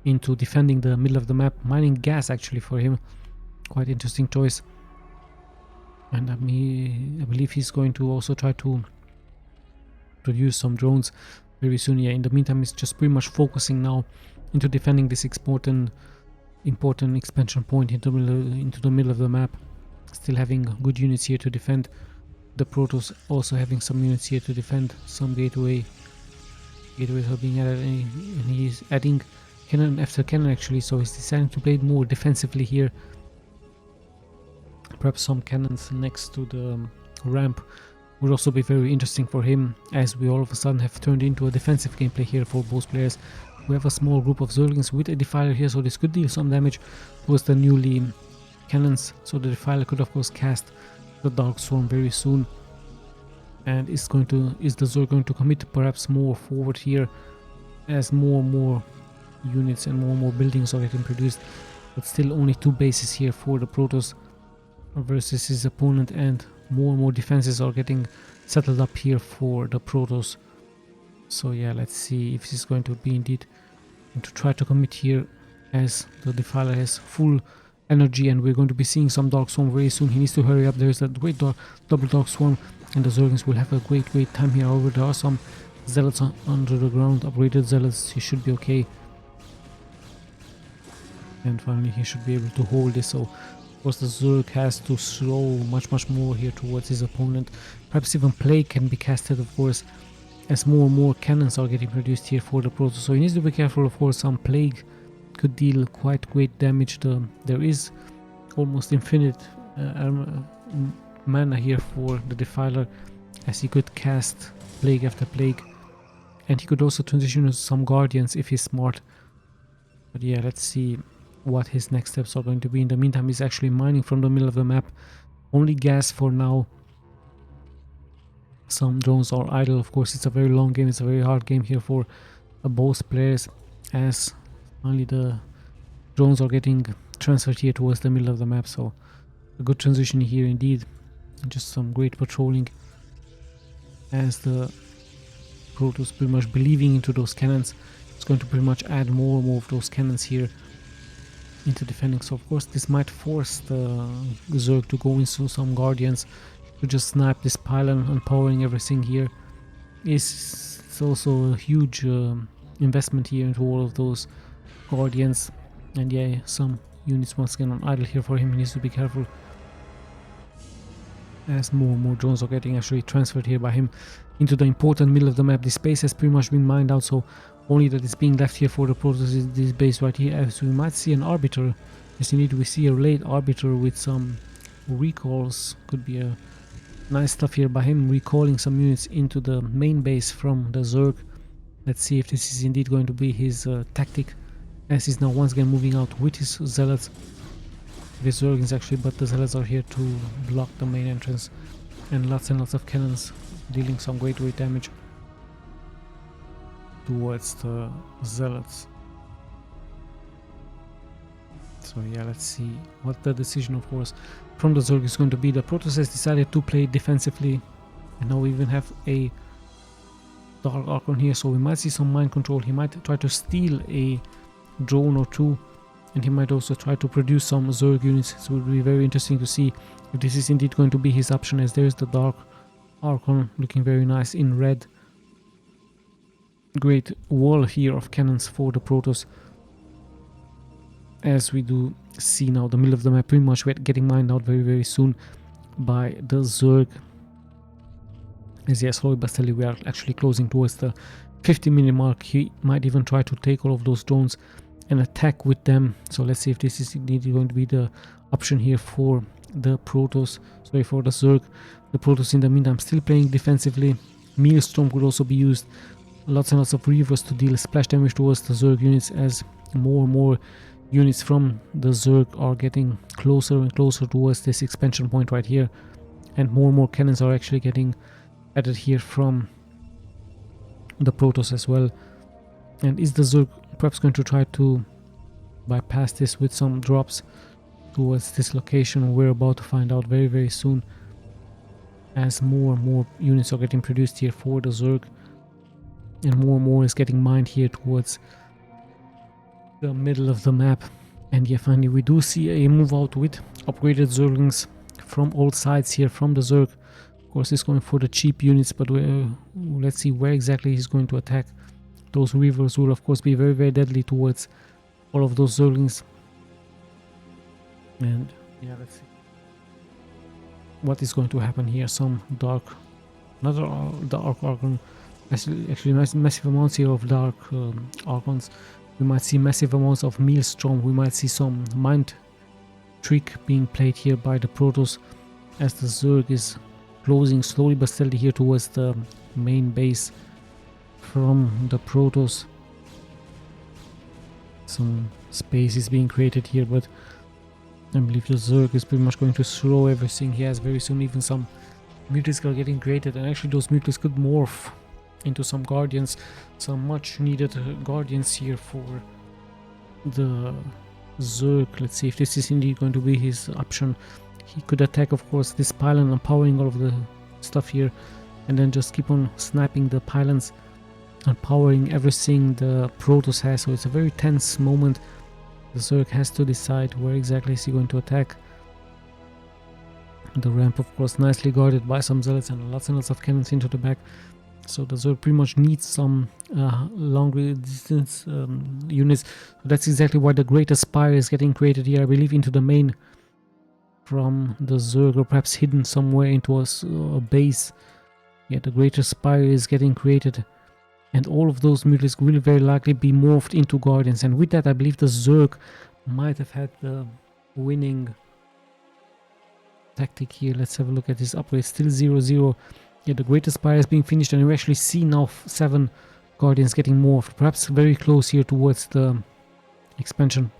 into defending the middle of the map, mining gas actually for him. Quite interesting choice. And I believe he's going to also try to produce some drones very soon. Yeah, in the meantime, he's just pretty much focusing now into defending this important expansion point into the middle of the map. Still having good units here to defend. The Protoss also having some units here to defend. Some gateways are being added, and he's adding cannon after cannon actually, so he's deciding to play it more defensively here. Perhaps some cannons next to the ramp would also be very interesting for him, as we all of a sudden have turned into a defensive gameplay here for both players. We have a small group of Zerglings with a defiler here, so this could deal some damage towards the newly cannons. So the defiler could of course cast the Dark Swarm very soon. And is the Zerg going to commit perhaps more forward here, as more units and more buildings are getting produced? But still only 2 bases here for the Protoss versus his opponent, and more defenses are getting settled up here for the Protoss. So yeah, let's see if this is going to be indeed to try to commit here, as the defiler has full energy, and we're going to be seeing some Dark Swarm very soon. He needs to hurry up. There's that great double Dark Swarm, and the Zerglings will have a great time here. However, there are some Zealots under the ground, upgraded Zealots. He should be okay, and finally he should be able to hold this. So of course the Zerg has to slow much more here towards his opponent. Perhaps even Plague can be casted, of course, as more cannons are getting produced here for the Protoss. So he needs to be careful, of course. Some Plague could deal quite great damage. There is almost infinite mana here for the defiler, as he could cast Plague after Plague, and he could also transition to some Guardians if he's smart. But yeah, let's see what his next steps are going to be. In the meantime, he's actually mining from the middle of the map. Only gas for now. Some drones are idle. Of course, it's a very long game. It's a very hard game here for both players, as finally the drones are getting transferred here towards the middle of the map. So a good transition here indeed. Just some great patrolling as the Protoss pretty much believing into those cannons. It's going to pretty much add more and more of those cannons here into defending. So of course this might force the Zerg to go into some Guardians to just snipe this pylon and powering everything here. It's also a huge investment here into all of those Guardians. And yeah, some units once again on idle here for him. He needs to be careful as more and more drones are getting actually transferred here by him into the important middle of the map. This space has pretty much been mined out, so only that is being left here for the Protoss is this base right here, as we might see an Arbiter. Yes, indeed, we see a late Arbiter with some recalls. Could be a nice stuff here by him, recalling some units into the main base from the Zerg. Let's see if this is indeed going to be his tactic, as he's now once again moving out with his Zealots. The Zergings actually, but the Zealots are here to block the main entrance, and lots of cannons dealing some great damage towards the Zealots. So yeah, let's see what the decision, of course, from the Zerg is going to be. The Protoss has decided to play defensively, and now we even have a Dark Archon here, so we might see some mind control. He might try to steal a drone or two, and he might also try to produce some Zerg units. So it will be very interesting to see if this is indeed going to be his option, as there's the Dark Archon looking very nice in red. Great wall here of cannons for the Protoss, as we do see now the middle of the map pretty much getting mined out very soon by the Zerg. As yeah, slowly but steadily we are actually closing towards the 50-minute mark. He might even try to take all of those drones and attack with them. So let's see if this is indeed going to be the option here for the Protoss, sorry, for the Zerg. The Protoss in the meantime still playing defensively. Maelstrom could also be used. Lots and lots of Reavers to deal splash damage towards the Zerg units, as more and more units from the Zerg are getting closer and closer towards this expansion point right here, and more cannons are actually getting added here from the Protoss as well. And is the Zerg perhaps going to try to bypass this with some drops towards this location? We're about to find out very soon, as more and more units are getting produced here for the Zerg, and more is getting mined here towards the middle of the map. And yeah, finally we do see a move out with upgraded Zerglings from all sides here from the Zerg. Of course he's going for the cheap units, but let's see where exactly he's going to attack. Those Reavers will of course be very deadly towards all of those Zerglings. And yeah, let's see what is going to happen here. Some another Dark Archon, actually massive amounts here of Dark Archons. We might see massive amounts of Maelstrom. We might see some mind trick being played here by the Protoss, as the Zerg is closing slowly but steadily here towards the main base from the Protoss. Some space is being created here, but I believe the Zerg is pretty much going to throw everything he has very soon. Even some mutants are getting created, and actually those mutants could morph into some Guardians, some much needed Guardians here for the Zerg. Let's see if this is indeed going to be his option. He could attack, of course, this pylon and powering all of the stuff here, and then just keep on sniping the pylons and powering everything the Protoss has. So it's a very tense moment. The Zerg has to decide where exactly is he going to attack. The ramp, of course, nicely guarded by some Zealots and lots of cannons into the back. So the Zerg pretty much needs some long distance units. So that's exactly why the Greater Spire is getting created here, I believe, into the main from the Zerg, or perhaps hidden somewhere into a base. Yeah, the Greater Spire is getting created, and all of those mutants will very likely be morphed into Guardians. And with that, I believe the Zerg might have had the winning tactic here. Let's have a look at this upgrade. Still 0-0. Yeah, the Greater Spire is being finished, and we actually see now 7 Guardians getting morphed. Perhaps very close here towards the expansion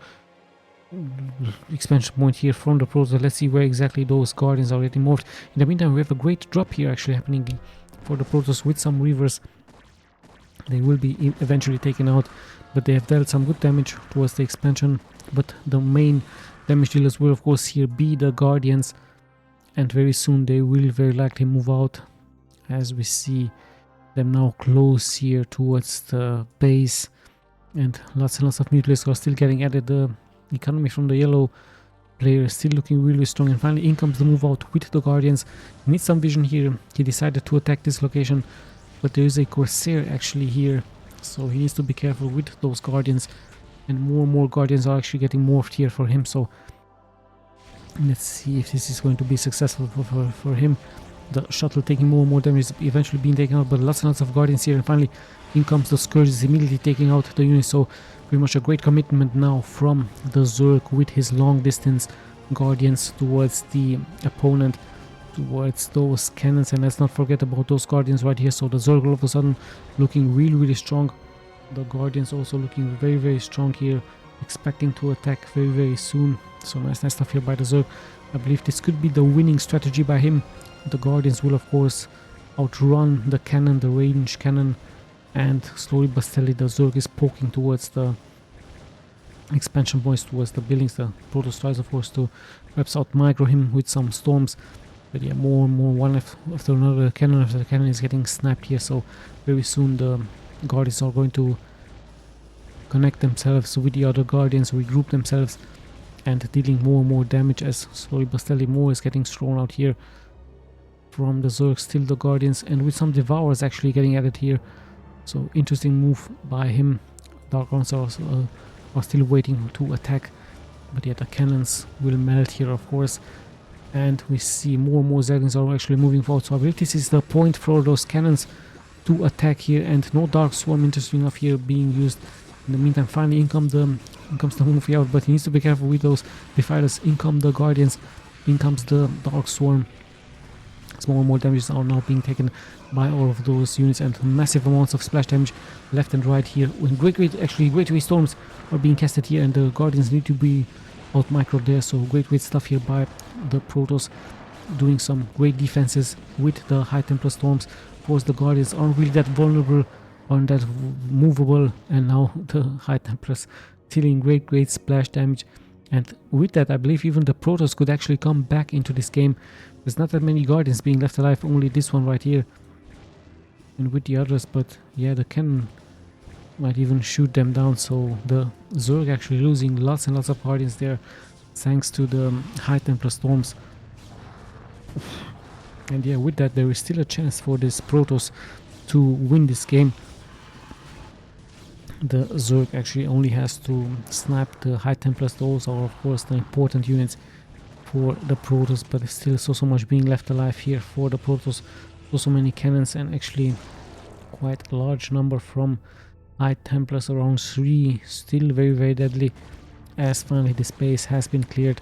point here from the Protoss. Let's see where exactly those Guardians are getting morphed. In the meantime, we have a great drop here actually happening for the Protoss with some Reavers. They will be eventually taken out, but they have dealt some good damage towards the expansion but the main damage dealers will of course here be the Guardians, and very soon they will very likely move out, as we see them now close here towards the base, and lots of mutilators are still getting added. The economy from the yellow player is still looking really strong, and finally in comes the move out with the Guardians. He needs some vision here. He decided to attack this location, but there is a Corsair actually here, so he needs to be careful with those Guardians, and more Guardians are actually getting morphed here for him. So let's see if this is going to be successful for him. The shuttle taking more and more damage, eventually being taken out, but lots of Guardians here, and finally in comes the Scourges, immediately taking out the unit. So pretty much a great commitment now from the Zerg with his long distance Guardians towards the opponent, towards those cannons, and let's not forget about those Guardians right here. So the Zerg all of a sudden looking really strong, the Guardians also looking very strong here, expecting to attack very soon. So nice stuff here by the Zerg. I believe this could be the winning strategy by him. The Guardians will of course outrun the cannon, the range cannon, and slowly but steadily the Zerg is poking towards the expansion points, towards the buildings. The Protoss tries of course to perhaps out micro him with some storms, but yeah, more and more, one after another, cannon after the cannon is getting snapped here. So very soon the Guardians are going to connect themselves with the other Guardians, regroup themselves, and dealing more and more damage as slowly but steadily more is getting thrown out here from the Zerg. Still the Guardians, and with some Devourers actually getting added here. So interesting move by him. Dark Ones are still waiting to attack, but yeah, the cannons will melt here of course, and we see more and more Zerglings are actually moving forward. So I believe this is the point for those cannons to attack here, and no Dark Swarm interesting enough here being used. In the meantime, finally in comes the movie out, but he needs to be careful with those Defilers. In come the Guardians, in comes the Dark Swarm. More and more damages are now being taken by all of those units, and massive amounts of splash damage left and right here. When great wave storms are being casted here, and the Guardians need to be out micro there. So great stuff here by the Protoss, doing some great defenses with the High Templar storms. Of course the Guardians aren't really that vulnerable, aren't that movable, and now the High Templars dealing great splash damage. And with that, I believe even the Protoss could actually come back into this game. There's not that many Guardians being left alive, only this one right here, and with the others, but yeah, the cannon might even shoot them down. So the Zerg actually losing lots and lots of Guardians there, thanks to the High Templar storms. And yeah, with that, there is still a chance for this Protoss to win this game. The Zerg actually only has to snap the High Templars. Those are of course the important units for the Protoss, but there's still so much being left alive here for the Protoss. So many cannons, and actually quite a large number from High Templars, around 3, still very deadly, as finally the space has been cleared,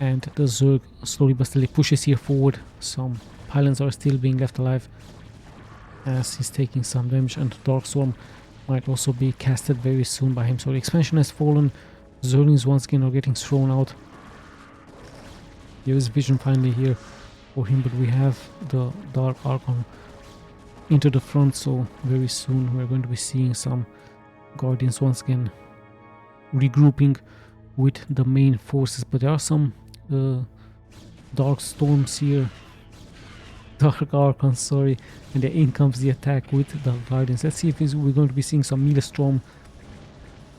and the Zerg slowly but steadily pushes here forward. Some pylons are still being left alive as he's taking some damage, and Dark Swarm might also be casted very soon by him. So the expansion has fallen. Zerglings once again are getting thrown out. There is vision finally here for him, but we have the Dark Archon into the front, so very soon we're going to be seeing some Guardians once again regrouping with the main forces. But there are some Dark Storms here, Dark Archon, sorry, and then in comes the attack with the Guardians. Let's see if we're going to be seeing some Maelstrom.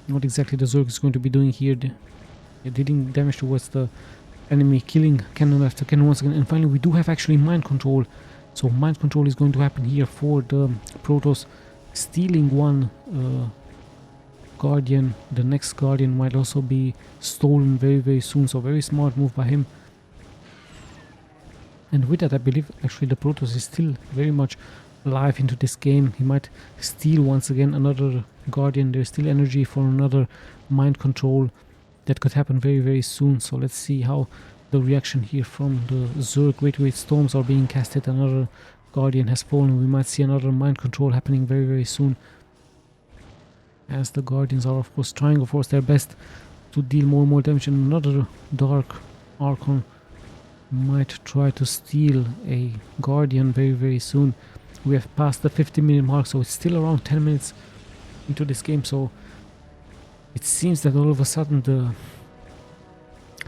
What exactly the Zerg is going to be doing here. They're dealing damage towards the enemy, killing cannon after cannon once again. And finally we do have actually mind control. So mind control is going to happen here for the Protoss, stealing one Guardian. The next Guardian might also be stolen very soon, so very smart move by him. And with that, I believe actually the Protoss is still very much alive into this game. He might steal once again another Guardian. There's still energy for another mind control that could happen very soon. So let's see how the reaction here from the Zerg. Great storms are being casted. Another Guardian has fallen. We might see another mind control happening very soon, as the Guardians are of course trying of course their best to deal more and more damage. And another Dark Archon might try to steal a Guardian very soon. We have passed the 50-minute mark, so it's still around 10 minutes into this game. So It seems that all of a sudden the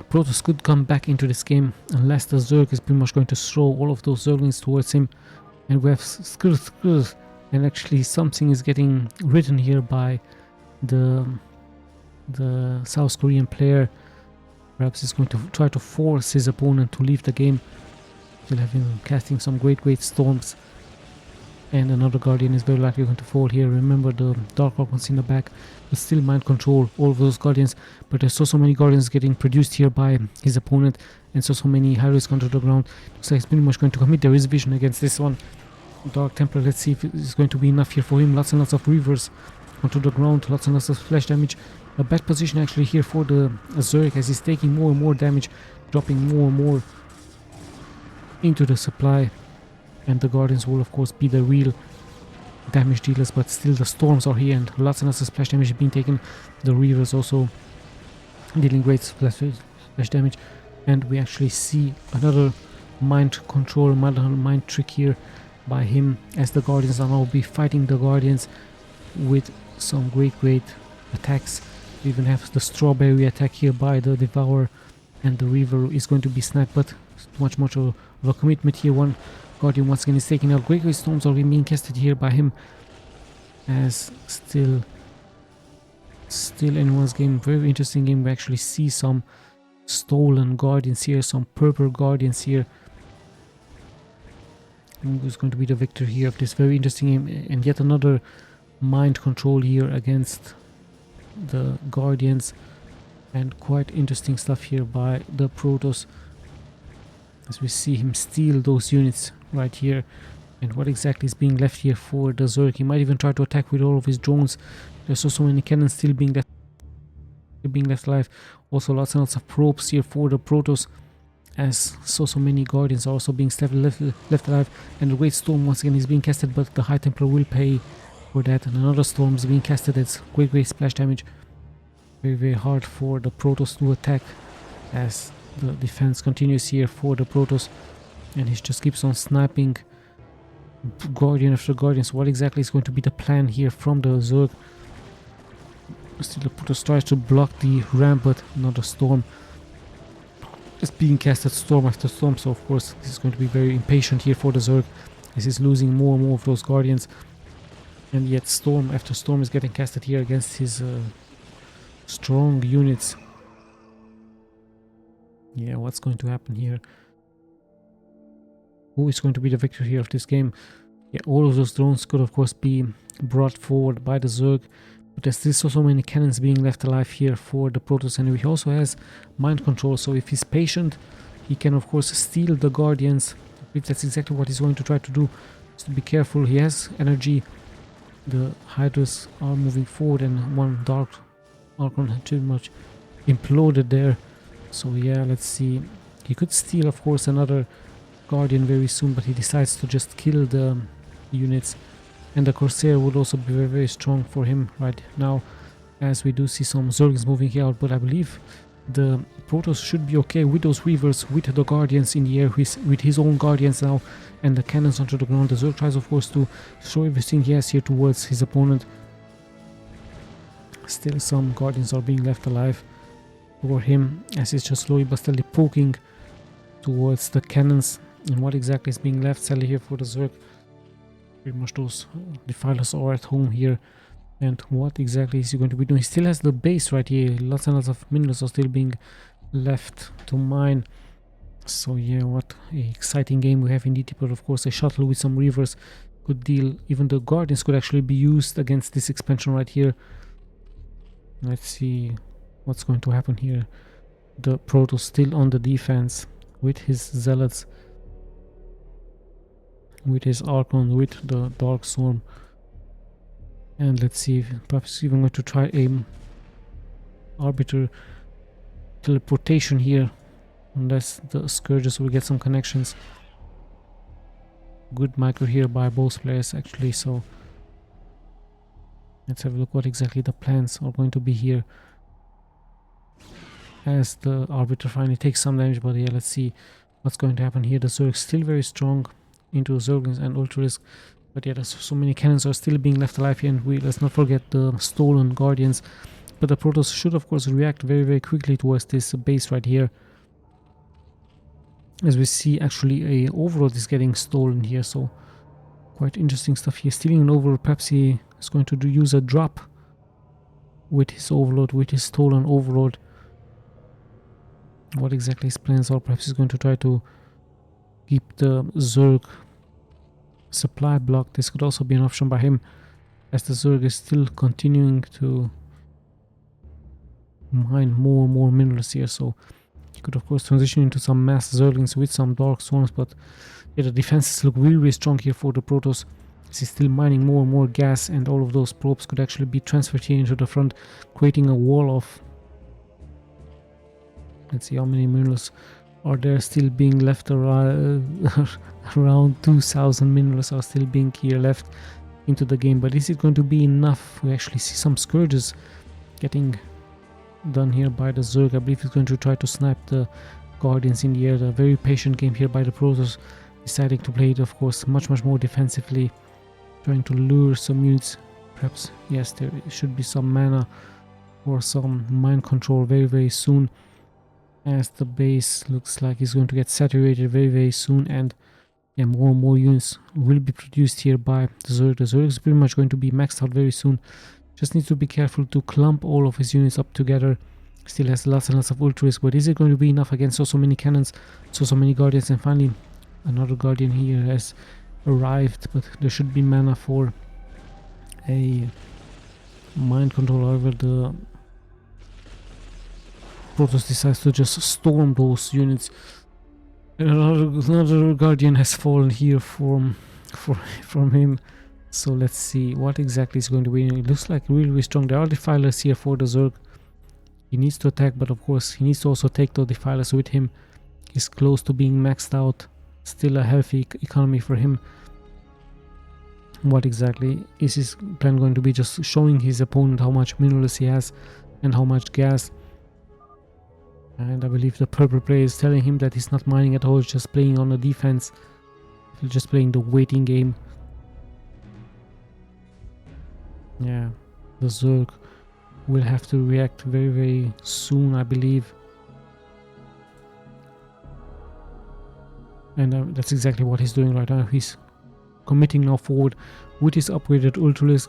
Protoss could come back into this game unless the Zerg is pretty much going to throw all of those Zerglings towards him. And we have Skrr, and actually something is getting written here by the South Korean player. Perhaps he's going to try to force his opponent to leave the game. We'll have him casting some great storms. And another Guardian is very likely going to fall here. Remember the Dark Archons in the back will still mind control all of those Guardians. But there's so many Guardians getting produced here by his opponent. And so many high risk onto the ground. Looks like he's pretty much going to commit. There is vision against this one. Dark Templar, let's see if it's going to be enough here for him. Lots and lots of reavers onto the ground. Lots and lots of splash damage. A bad position actually here for the Zerg as he's taking more and more damage. Dropping more and more into the supply. And the Guardians will of course be the real damage dealers, but still the storms are here and lots of splash damage being taken. The Reavers also dealing great splash damage, and we actually see another mind control, another mind trick here by him as the Guardians are now be fighting the Guardians with some great attacks. We even have the strawberry attack here by the Devourer, and the Reaver is going to be sniped, but much of a commitment here. One Guardian once again is taking out. Great storms are being casted here by him as still anyone's game. Very interesting game. We actually see some stolen Guardians here, some purple Guardians here. And who's going to be the victor here of this very interesting game, and yet another mind control here against the Guardians, and quite interesting stuff here by the Protoss as we see him steal those units right here. And what exactly is being left here for the Zerg? He might even try to attack with all of his drones. There's so many cannons still being left alive. Also lots and lots of probes here for the Protoss, as so many Guardians are also being left alive. And the Great Storm once again is being casted, but the High Templar will pay for that. And another storm is being casted. It's great splash damage. Very hard for the Protoss to attack as the defense continues here for the Protoss, and he just keeps on sniping Guardian after Guardian. So what exactly is going to be the plan here from the Zerg? Still the Protoss tries to block the ramp, but another storm just being casted, storm after storm. So of course this is going to be very impatient here for the Zerg as he's losing more and more of those Guardians, and yet storm after storm is getting casted here against his strong units. Yeah, what's going to happen here? Who is going to be the victor here of this game? Yeah, all of those drones could of course be brought forward by the Zerg, but there's still so many cannons being left alive here for the Protoss, and he also has mind control, so if he's patient he can of course steal the Guardians. I believe that's exactly what he's going to try to do. Just to be careful, he has energy. The Hydras are moving forward, and one Dark Archon had too much imploded there. So yeah, let's see. He could steal of course another Guardian very soon, but he decides to just kill the units. And the Corsair would also be very strong for him right now, as we do see some Zerglings moving here out. But I believe the Protoss should be okay with those Reavers, with the Guardians in the air, with his own Guardians now, and the cannons onto the ground. The Zerg tries of course to throw everything he has here towards his opponent. Still some Guardians are being left alive for him, as he's just slowly but steadily poking towards the cannons. And what exactly is being left sadly here for the Zerg? Pretty much those defilers are at home here. And what exactly is he going to be doing? He still has the base right here. Lots and lots of minerals are still being left to mine. So yeah, what an exciting game we have indeed. But of course a shuttle with some Reavers could deal. Even the Guardians could actually be used against this expansion right here. Let's see what's going to happen here. The Protoss still on the defense with his Zealots, with his Archon, with the Dark Storm. And let's see if perhaps even going to try a Arbiter teleportation here, unless the Scourges will get some connections. Good micro here by both players actually, so let's have a look what exactly the plans are going to be here. As the Arbiter finally takes some damage, but yeah, let's see what's going to happen here. The Zerg still very strong into Zerglings and Ultra-Risk, but yeah, there's so many cannons are still being left alive here, and let's not forget the stolen Guardians But the Protoss should of course react very quickly towards this base right here. As we see, actually a overload is getting stolen here, so quite interesting stuff here. Stealing an overload, perhaps he is going to use a drop with his overload, with his stolen overload. What exactly his plans are? Perhaps he's going to try to keep the Zerg supply block. This could also be an option by him, as the Zerg is still continuing to mine more and more minerals here. So he could of course transition into some mass Zerglings with some dark swarms, but yeah, the defenses look really strong here for the Protoss. He's still mining more and more gas, and all of those probes could actually be transferred here into the front, creating a wall of, let's see how many minerals are there still being left. Around 2,000 minerals are still being here left into the game, but is it going to be enough? We actually see some scourges getting done here by the Zerg. I believe he's going to try to snipe the Guardians in the air. A very patient game here by the Protoss, deciding to play it of course much more defensively, trying to lure some units. Perhaps, yes, there should be some mana or some mind control very soon, as the base looks like it's going to get saturated very soon, and yeah, more and more units will be produced here by the Zerg. The Zerg is pretty much going to be maxed out very soon. Just needs to be careful to clump all of his units up together. Still has lots and lots of ultra risk, but is it going to be enough against so many cannons, so many guardians? And finally another guardian here has arrived, but there should be mana for a mind control. However, the Protoss decides to just storm those units, and another guardian has fallen here from him. So let's see what exactly is going to win. It looks like really strong. There are defilers here for the Zerg. He needs to attack, but of course he needs to also take the defilers with him. He's close to being maxed out. Still a healthy economy for him. What exactly is his plan going to be? Just showing his opponent how much minerals he has and how much gas. And I believe the purple player is telling him that he's not mining at all, he's just playing on the defense. He's just playing the waiting game. Yeah, the Zerg will have to react very soon, I believe. And that's exactly what he's doing right now. He's committing now forward with his upgraded Ultralisk,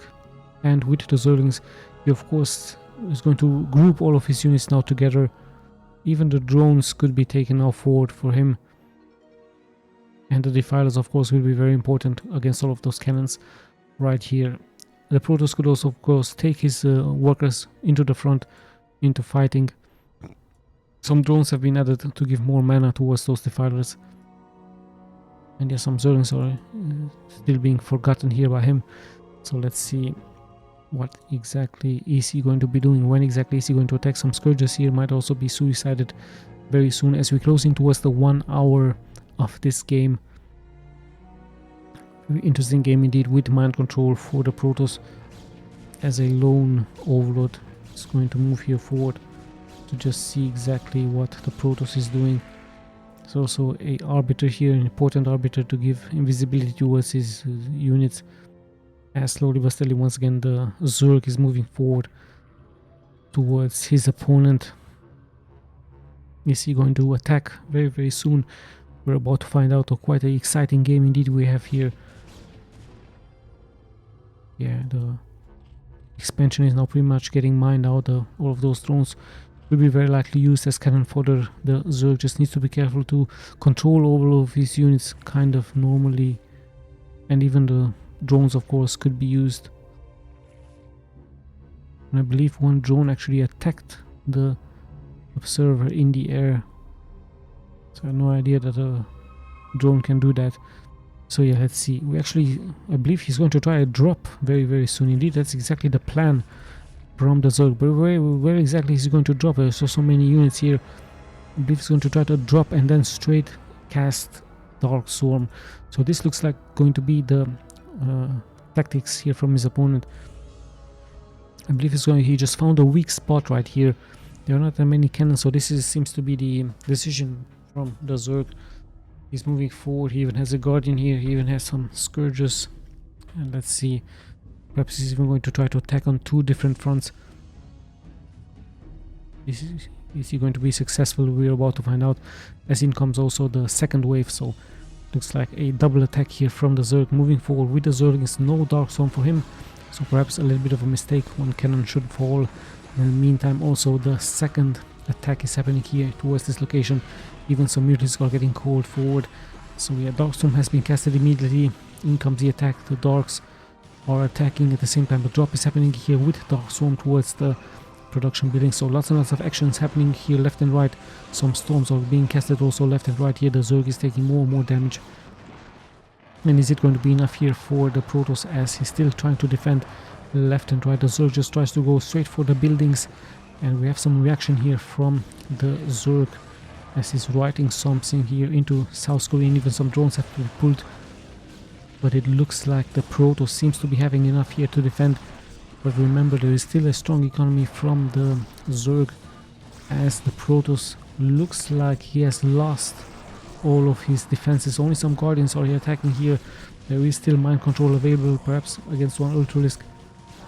and with the Zerglings he of course is going to group all of his units now together. Even the drones could be taken now forward for him, and the defilers of course will be very important against all of those cannons right here. The Protoss could also of course take his workers into the front, into fighting. Some drones have been added to give more mana towards those defilers. And yeah, some Zerglings are still being forgotten here by him. So let's see what exactly is he going to be doing. When exactly is he going to attack? Some Scourges here might also be suicided very soon, as we're closing towards the 1 hour of this game. Very interesting game indeed, with mind control for the Protoss, as a lone overlord is going to move here forward to just see exactly what the Protoss is doing. There's also a arbiter here, an important arbiter to give invisibility towards his units. As slowly but steadily once again the Zerg is moving forward towards his opponent. Is he going to attack very soon? We're about to find out. Quite an exciting game indeed we have here. Yeah, the expansion is now pretty much getting mined out. All of those drones will be very likely used as cannon fodder. The Zerg just needs to be careful to control all of his units kind of normally, and even the drones of course could be used. And I believe one drone actually attacked the observer in the air, so I have no idea that a drone can do that. So yeah, let's see. I believe he's going to try a drop very soon indeed. That's exactly the plan from the Zerg, but where exactly is he going to drop? There's so many units here. I believe he's going to try to drop and then straight cast Dark Swarm. So this looks like going to be the tactics here from his opponent. I believe he just found a weak spot right here. There are not that many cannons, so this seems to be the decision from the Zerg. He's moving forward. He even has a guardian here. He even has some scourges. And let's see. Perhaps he's even going to try to attack on 2 different fronts. Is he going to be successful? We're about to find out, as in comes also the second wave. So looks like a double attack here from the Zerg. Moving forward with the Zerg is no Dark Storm for him, so perhaps a little bit of a mistake. One cannon should fall. In the meantime, also the second attack is happening here towards this location. Even some mutants are getting called forward. So yeah, Darkstorm has been casted immediately. In comes the attack. The Darks are attacking at the same time. The drop is happening here with Darkstorm towards the production building. So lots and lots of actions happening here left and right. Some storms are being casted also left and right here. The Zerg is taking more and more damage. And is it going to be enough here for the Protoss, as he's still trying to defend left and right? The Zerg just tries to go straight for the buildings. And we have some reaction here from the Zerg, as he's writing something here into South Korea, and even some drones have to be pulled. But it looks like the Protoss seems to be having enough here to defend. But remember, there is still a strong economy from the Zerg, as the Protoss looks like he has lost all of his defenses. Only some Guardians are here attacking here. There is still mind control available, perhaps against one Ultralisk.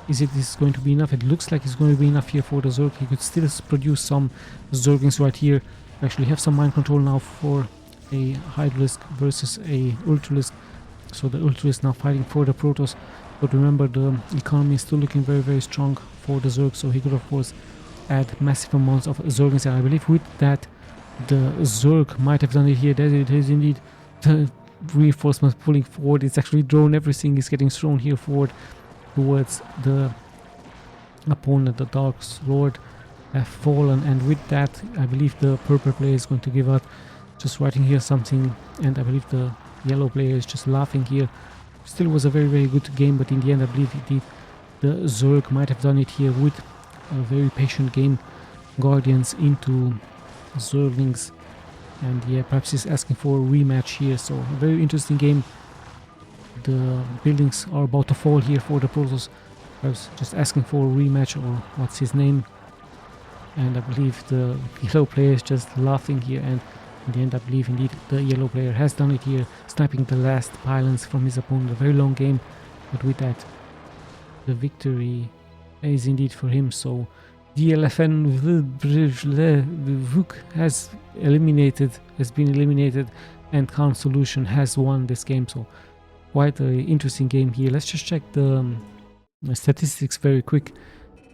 Is this going to be enough? It looks like it's going to be enough here for the Zerg. He could still produce some Zerglings right here. Actually have some mind control now for a Hydralisk versus a Ultralisk. So the Ultralisk now fighting for the Protoss. But remember, the economy is still looking very, very strong for the Zerg. So he could, of course, add massive amounts of Zerglings. And I believe with that, the Zerg might have done it here. That it is indeed the reinforcements pulling forward. It's actually drone. Everything is getting thrown here forward towards the opponent. The Dark Lord have fallen, and with that I believe the purple player is going to give up, just writing here something, and I believe the yellow player is just laughing here. Still was a very, very good game, but in the end I believe indeed the Zerg might have done it here with a very patient game. Guardians into Zerglings, and yeah, perhaps he's asking for a rematch here. So a very interesting game. The buildings are about to fall here for the Protoss. Perhaps just asking for a rematch, or what's his name. And I believe the yellow player is just laughing here, and in the end I believe indeed the yellow player has done it here, sniping the last pylons from his opponent. A very long game, but with that the victory is indeed for him. So the LFN has been eliminated, and Calm Solution has won this game. So quite an interesting game here. Let's just check the statistics very quick,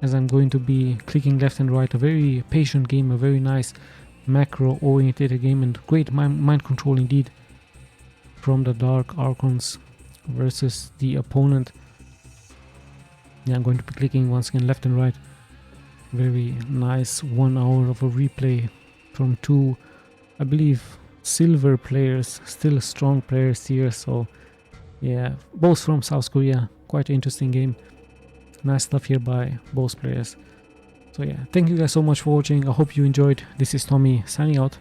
as I'm going to be clicking left and right. A very patient game, a very nice macro oriented game, and great mind control indeed from the Dark Archons versus the opponent. Yeah, I'm going to be clicking once again left and right. Very nice 1 hour of a replay from two, I believe, silver players, still strong players here. So yeah, both from South Korea. Quite an interesting game. Nice stuff here by both players. So yeah, thank you guys so much for watching. I hope you enjoyed. This is Tommy signing out.